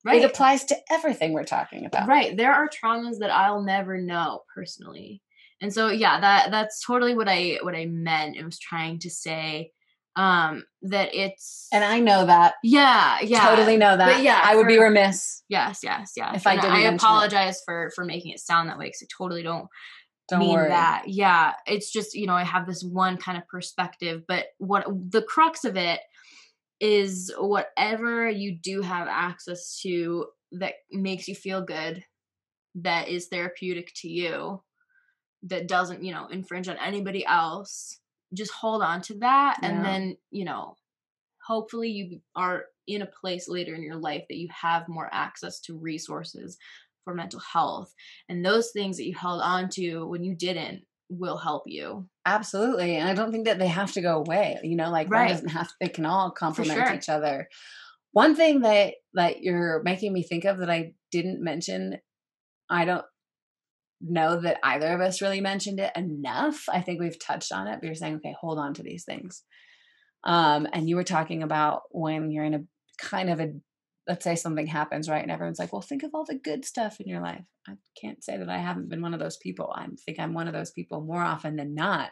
It applies to everything we're talking about. Right. There are traumas that I'll never know personally. And so, that's totally what I meant. I was trying to say, that it's, and I know that. Yeah. Totally know that. But I would be remiss. Yes. If I didn't. I apologize for making it sound that way, because I totally don't mean worry. That. Yeah. It's just, I have this one kind of perspective, but what the crux of it is, whatever you do have access to that makes you feel good, that is therapeutic to you, that doesn't, infringe on anybody else, just hold on to that. Yeah. And then, hopefully you are in a place later in your life that you have more access to resources for mental health, and those things that you held on to when you didn't will help you. Absolutely. And I don't think that they have to go away, one doesn't have to, they can all complement each other. One thing that you're making me think of that I didn't mention, I don't know that either of us really mentioned it enough. I think we've touched on it, but you're saying, okay, hold on to these things. And you were talking about when you're in a kind of let's say something happens, right? And everyone's like, well, think of all the good stuff in your life. I can't say that I haven't been one of those people. I think I'm one of those people more often than not.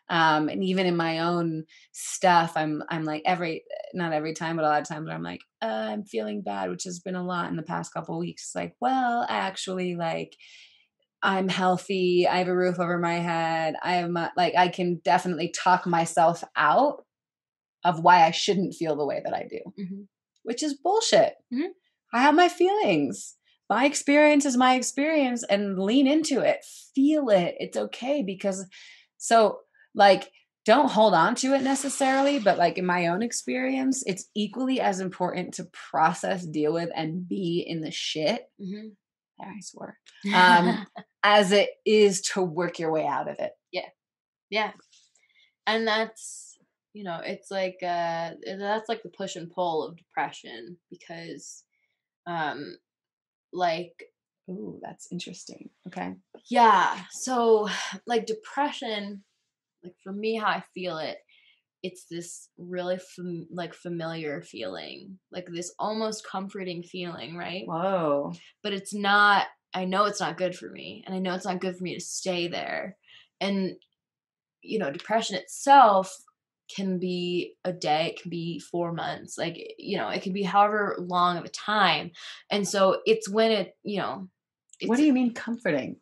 And even in my own stuff, I'm like not every time, but a lot of times where I'm like, I'm feeling bad, which has been a lot in the past couple of weeks. It's like, well, actually, I'm healthy. I have a roof over my head. I can definitely talk myself out of why I shouldn't feel the way that I do. Mm-hmm. Which is bullshit. Mm-hmm. I have my feelings. My experience is my experience, and lean into it. Feel it. It's okay, because don't hold on to it necessarily, but in my own experience, it's equally as important to process, deal with, and be in the shit. Mm-hmm. There, I swore. As it is to work your way out of it. Yeah. Yeah. And that's, it's that's the push and pull of depression, because, ooh, that's interesting. Okay. Yeah. So depression, for me, how I feel it, it's this really familiar feeling, this almost comforting feeling, right? Whoa. But it's not, I know it's not good for me, and I know it's not good for me to stay there. And, depression itself can be a day, it can be 4 months, it can be however long of a time. And so it's when it, what do you mean comforting?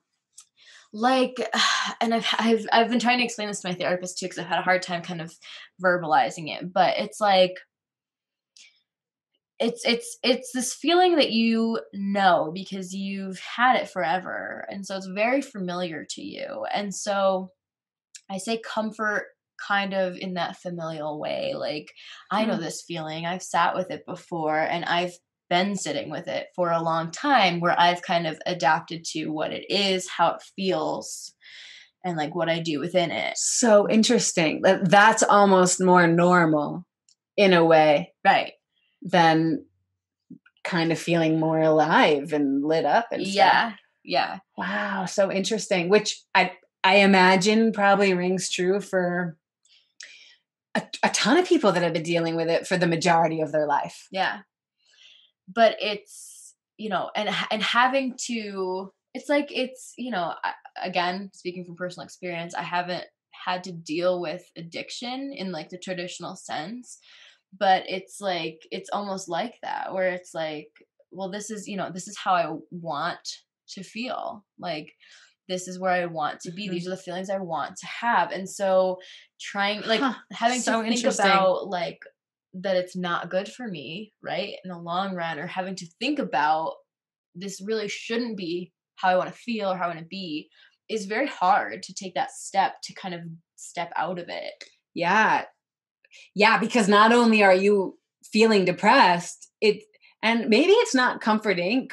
And I've been trying to explain this to my therapist too, because I've had a hard time kind of verbalizing it, but it's it's this feeling that because you've had it forever, and so it's very familiar to you. And so I say comfort kind of in that familial way. I know this feeling, I've sat with it before, and I've been sitting with it for a long time, where I've kind of adapted to what it is, how it feels, and what I do within it. So interesting. That's almost more normal in a way. Right. Than kind of feeling more alive and lit up and stuff. Yeah. Wow. So interesting. Which I imagine probably rings true for a ton of people that have been dealing with it for the majority of their life. Yeah. But it's, and having to it's like, again, speaking from personal experience, I haven't had to deal with addiction in like the traditional sense, but it's like, it's almost like that, where it's like, well, this is how I want to feel. Like, this is where I want to be. These are the feelings I want to have. And so trying, like, having so to think interesting. about like that it's not good for me, right? In the long run, or having to think about this really shouldn't be how I want to feel or how I want to be, is very hard to take that step to kind of step out of it. Yeah. Yeah, because not only are you feeling depressed, and maybe it's not comfortable.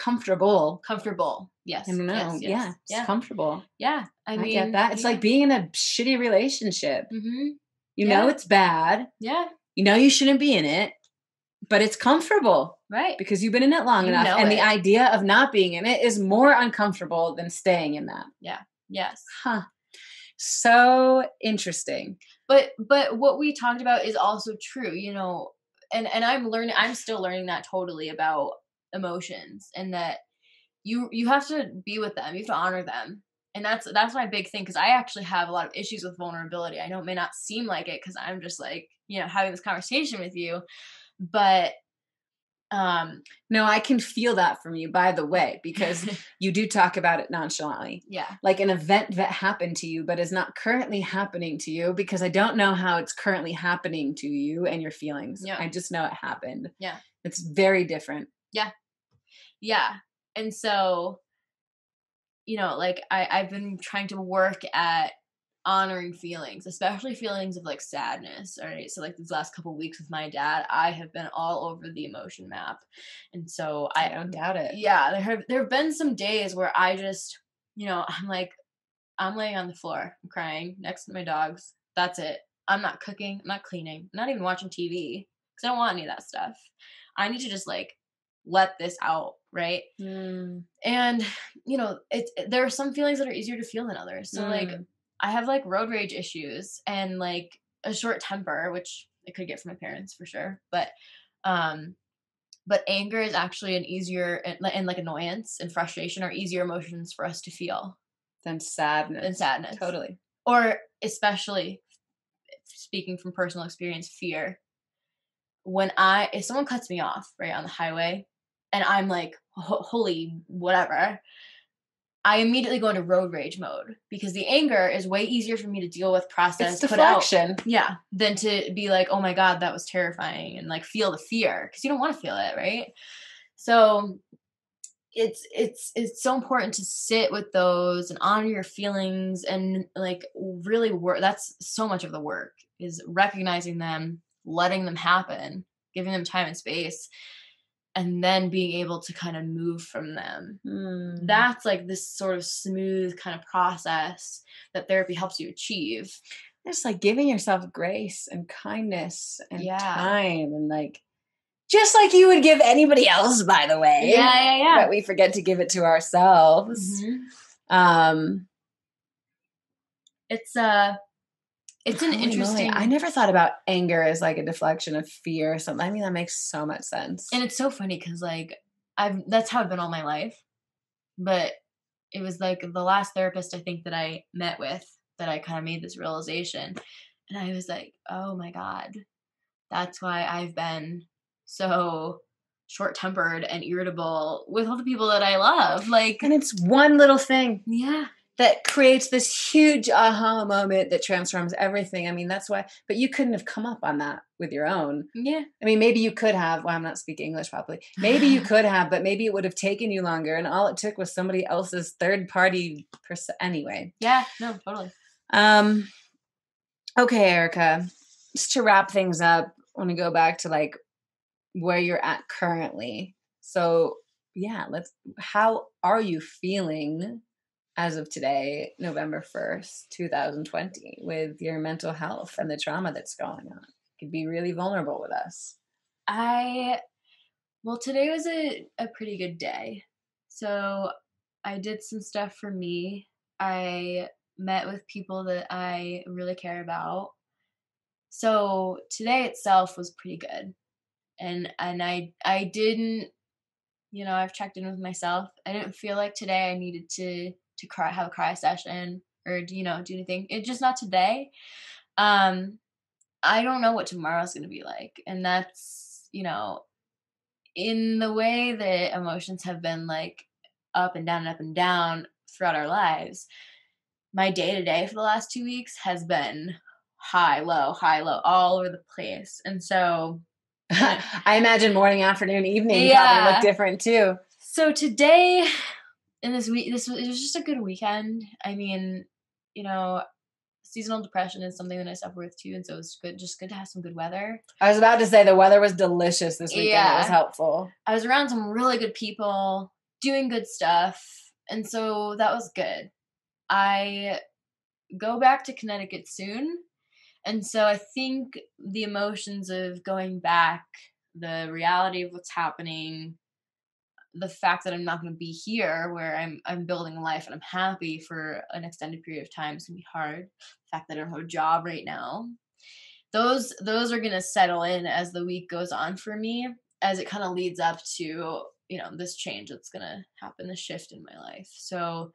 Yes. I don't know. Yes. Yeah, it's comfortable. Yeah. I get that. It's like being in a shitty relationship. You know it's bad. Yeah. You know you shouldn't be in it, but it's comfortable. Right. Because you've been in it long enough. And the idea of not being in it is more uncomfortable than staying in that. Yeah. Yes. So interesting. But what we talked about is also true, and I'm still learning that totally about emotions, and that you have to be with them, you have to honor them. And that's my big thing, because I actually have a lot of issues with vulnerability. I know it may not seem like it, because I'm just like, having this conversation with you, but no, I can feel that from you, by the way, because you do talk about it nonchalantly. Yeah. Like an event that happened to you, but is not currently happening to you, because I don't know how it's currently happening to you and your feelings. Yeah. I just know it happened. Yeah. It's very different. Yeah. Yeah. And so, like I've been trying to work at honoring feelings, especially feelings of like sadness. All right. So like these last couple of weeks with my dad, I have been all over the emotion map. And so I don't doubt it. Yeah. There have been some days where I just, I'm like, I'm laying on the floor, I'm crying next to my dogs. That's it. I'm not cooking. I'm not cleaning. I'm not even watching TV, because I don't want any of that stuff. I need to just like let this out. Right. And, there are some feelings that are easier to feel than others. So like, I have like road rage issues and like a short temper, which I could get from my parents for sure. But anger is actually an easier, and like annoyance and frustration are easier emotions for us to feel than sadness. Totally. Or especially, speaking from personal experience, fear. If someone cuts me off right on the highway and I'm like, holy whatever, I immediately go into road rage mode, because the anger is way easier for me to deal with, process, it's deflection. Put out. Yeah. Than to be like, oh my God, that was terrifying, and like feel the fear, because you don't want to feel it. Right. So it's so important to sit with those and honor your feelings, and like really work. That's so much of the work, is recognizing them, letting them happen, giving them time and space, and then being able to kind of move from them. That's like this sort of smooth kind of process that therapy helps you achieve. It's like giving yourself grace and kindness and time, and like, just like you would give anybody else, by the way. Yeah. But we forget to give it to ourselves. It's an interesting. I never thought about anger as like a deflection of fear or something. I mean, that makes so much sense. And it's so funny, because like that's how I've been all my life. But it was like the last therapist I think that I met with that I kind of made this realization, and I was like, oh my God, that's why I've been so short-tempered and irritable with all the people that I love. Like, and it's one little thing. Yeah. That creates this huge aha moment that transforms everything. I mean, that's why, but you couldn't have come up on that with your own. Yeah. I mean, maybe you could have. Well, I'm not speaking English properly. Maybe you could have, but maybe it would have taken you longer, and all it took was somebody else's third party person. Anyway. Yeah, no, totally. Okay, Erica, just to wrap things up, I want to go back to like where you're at currently. So yeah, how are you feeling as of today, November 1st, 2020, with your mental health and the trauma that's going on? You could be really vulnerable with us. Well, today was a pretty good day. So I did some stuff for me. I met with people that I really care about. So today itself was pretty good. And I didn't I've checked in with myself. I didn't feel like today I needed to have a cry session or do anything. It's just not today. I don't know what tomorrow's going to be like. And that's, in the way that emotions have been like up and down and up and down throughout our lives, my day to day for the last 2 weeks has been high, low, all over the place. And so I imagine morning, afternoon, evening probably look different too. So today in this week, it was just a good weekend. I mean, seasonal depression is something that I suffer with too, and so it's good to have some good weather. I was about to say the weather was delicious this weekend. Yeah. It was helpful. I was around some really good people doing good stuff, and so that was good. I go back to Connecticut soon, and so I think the emotions of going back, the reality of what's happening, the fact that I'm not going to be here where I'm building a life and I'm happy for an extended period of time is going to be hard. The fact that I don't have a job right now, those are going to settle in as the week goes on for me, as it kind of leads up to, this change that's going to happen, the shift in my life. So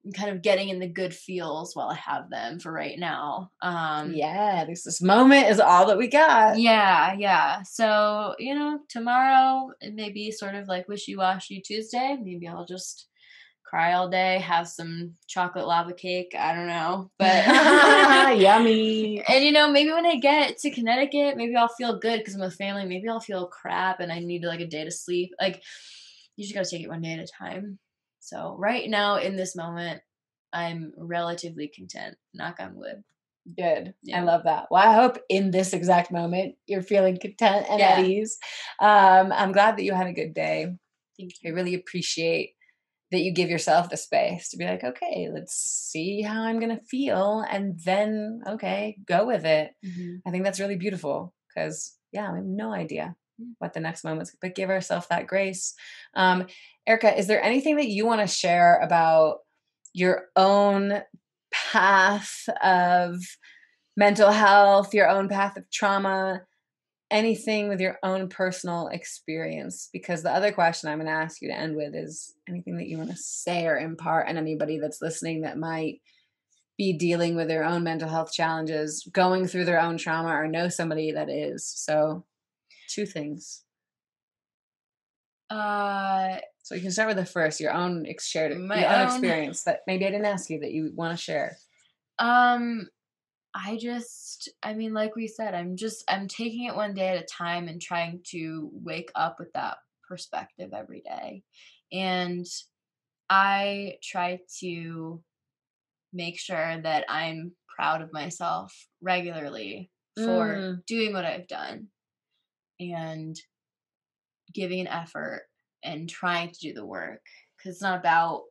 I'm kind of getting in the good feels while I have them for right now. This moment is all that we got. Yeah. So, tomorrow it may be sort of like wishy-washy Tuesday. Maybe I'll just cry all day, have some chocolate lava cake. I don't know. But yummy. And, maybe when I get to Connecticut, maybe I'll feel good because I'm with family. Maybe I'll feel crap and I need like a day to sleep. Like, you just got to take it one day at a time. So right now in this moment, I'm relatively content. Knock on wood. Good. Yeah. I love that. Well, I hope in this exact moment you're feeling content and at ease. I'm glad that you had a good day. Thank you. I really appreciate that you give yourself the space to be like, okay, let's see how I'm going to feel. And then, okay, go with it. Mm-hmm. I think that's really beautiful because, we have no idea what the next moment's, but give ourselves that grace. Erica, is there anything that you want to share about your own path of mental health, your own path of trauma, anything with your own personal experience? Because the other question I'm going to ask you to end with is anything that you want to say or impart on anybody that's listening that might be dealing with their own mental health challenges, going through their own trauma, or know somebody that is. So 2 things. So you can start with the first, your own experience that maybe I didn't ask you that you want to share. Like we said, I'm taking it one day at a time and trying to wake up with that perspective every day. And I try to make sure that I'm proud of myself regularly for doing what I've done and giving an effort and trying to do the work. Because it's not about,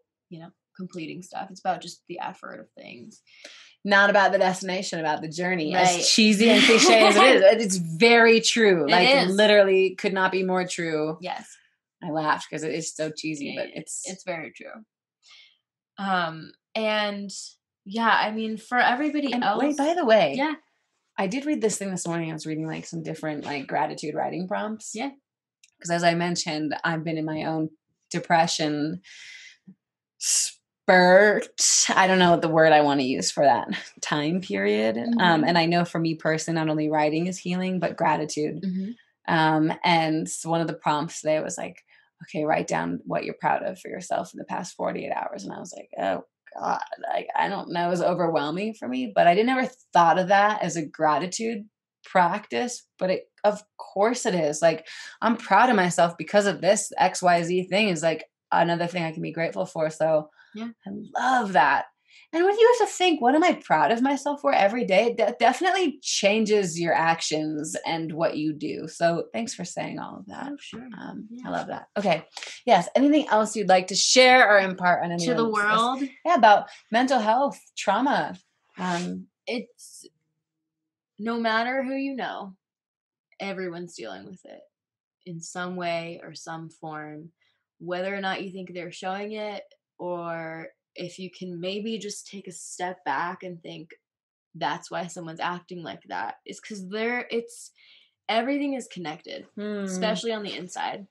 completing stuff. It's about just the effort of things. Not about the destination, about the journey. Right. As cheesy and cliche as it is, it's very true. Literally could not be more true. Yes. I laughed because it is so cheesy, but it's very true. For everybody else. Wait, by the way. Yeah. I did read this thing this morning. I was reading some different gratitude writing prompts. Yeah. Because as I mentioned, I've been in my own depression spurt. I don't know what the word I want to use for that time period. Mm-hmm. And I know for me personally, not only writing is healing, but gratitude. Mm-hmm. And one of the prompts today was like, okay, write down what you're proud of for yourself in the past 48 hours. And I was like, oh God, I don't know. It was overwhelming for me, but I never thought of that as a gratitude practice, but of course it is. I'm proud of myself because of this XYZ thing is another thing I can be grateful for. So yeah, I love that. And when you have to think, what am I proud of myself for every day? That definitely changes your actions and what you do. So thanks for saying all of that. Oh, sure. I love that. Okay. Yes. Anything else you'd like to share or impart on anyone? To the world? Yeah, about mental health, trauma. It's no matter who you know, everyone's dealing with it in some way or some form, whether or not you think they're showing it, or if you can maybe just take a step back and think that's why someone's acting like that, is because everything is connected, especially on the inside.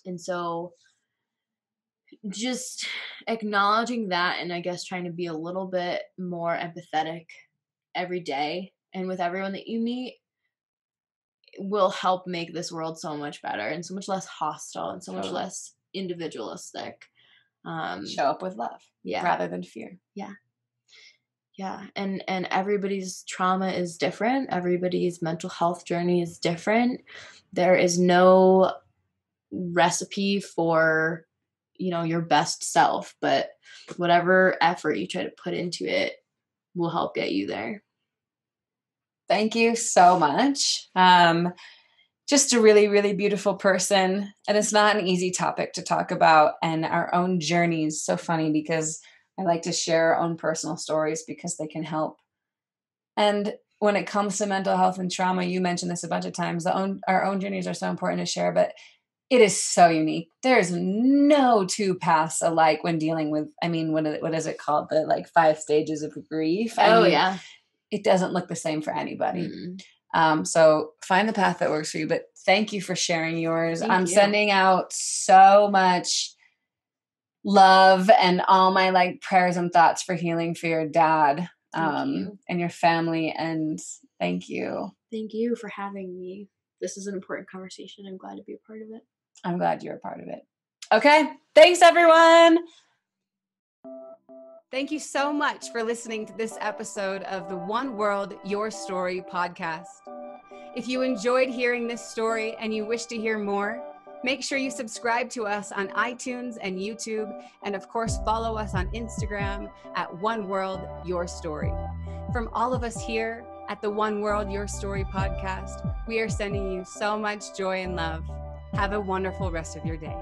And so just acknowledging that, and I guess trying to be a little bit more empathetic every day and with everyone that you meet will help make this world so much better and so much less hostile and so much less individualistic. Show up with love, rather than fear. Yeah. And everybody's trauma is different. Everybody's mental health journey is different. There is no recipe for, your best self, but whatever effort you try to put into it will help get you there. Thank you so much. Just a really, really beautiful person. And it's not an easy topic to talk about. And our own journeys. So funny because I like to share our own personal stories because they can help. And when it comes to mental health and trauma, you mentioned this a bunch of times, our own journeys are so important to share, but it is so unique. There's no two paths alike when dealing with, what is it called? The 5 stages of grief. Yeah. It doesn't look the same for anybody. So find the path that works for you, but thank you for sharing yours. I'm sending out so much love and all my prayers and thoughts for healing for your dad, and your family. And thank you. Thank you for having me. This is an important conversation. I'm glad to be a part of it. I'm glad you're a part of it. Okay. Thanks, everyone. Thank you so much for listening to this episode of the One World, Your Story podcast. If you enjoyed hearing this story and you wish to hear more, make sure you subscribe to us on iTunes and YouTube, and of course, follow us on Instagram at OneWorldYourStory. From all of us here at the One World, Your Story podcast, we are sending you so much joy and love. Have a wonderful rest of your day.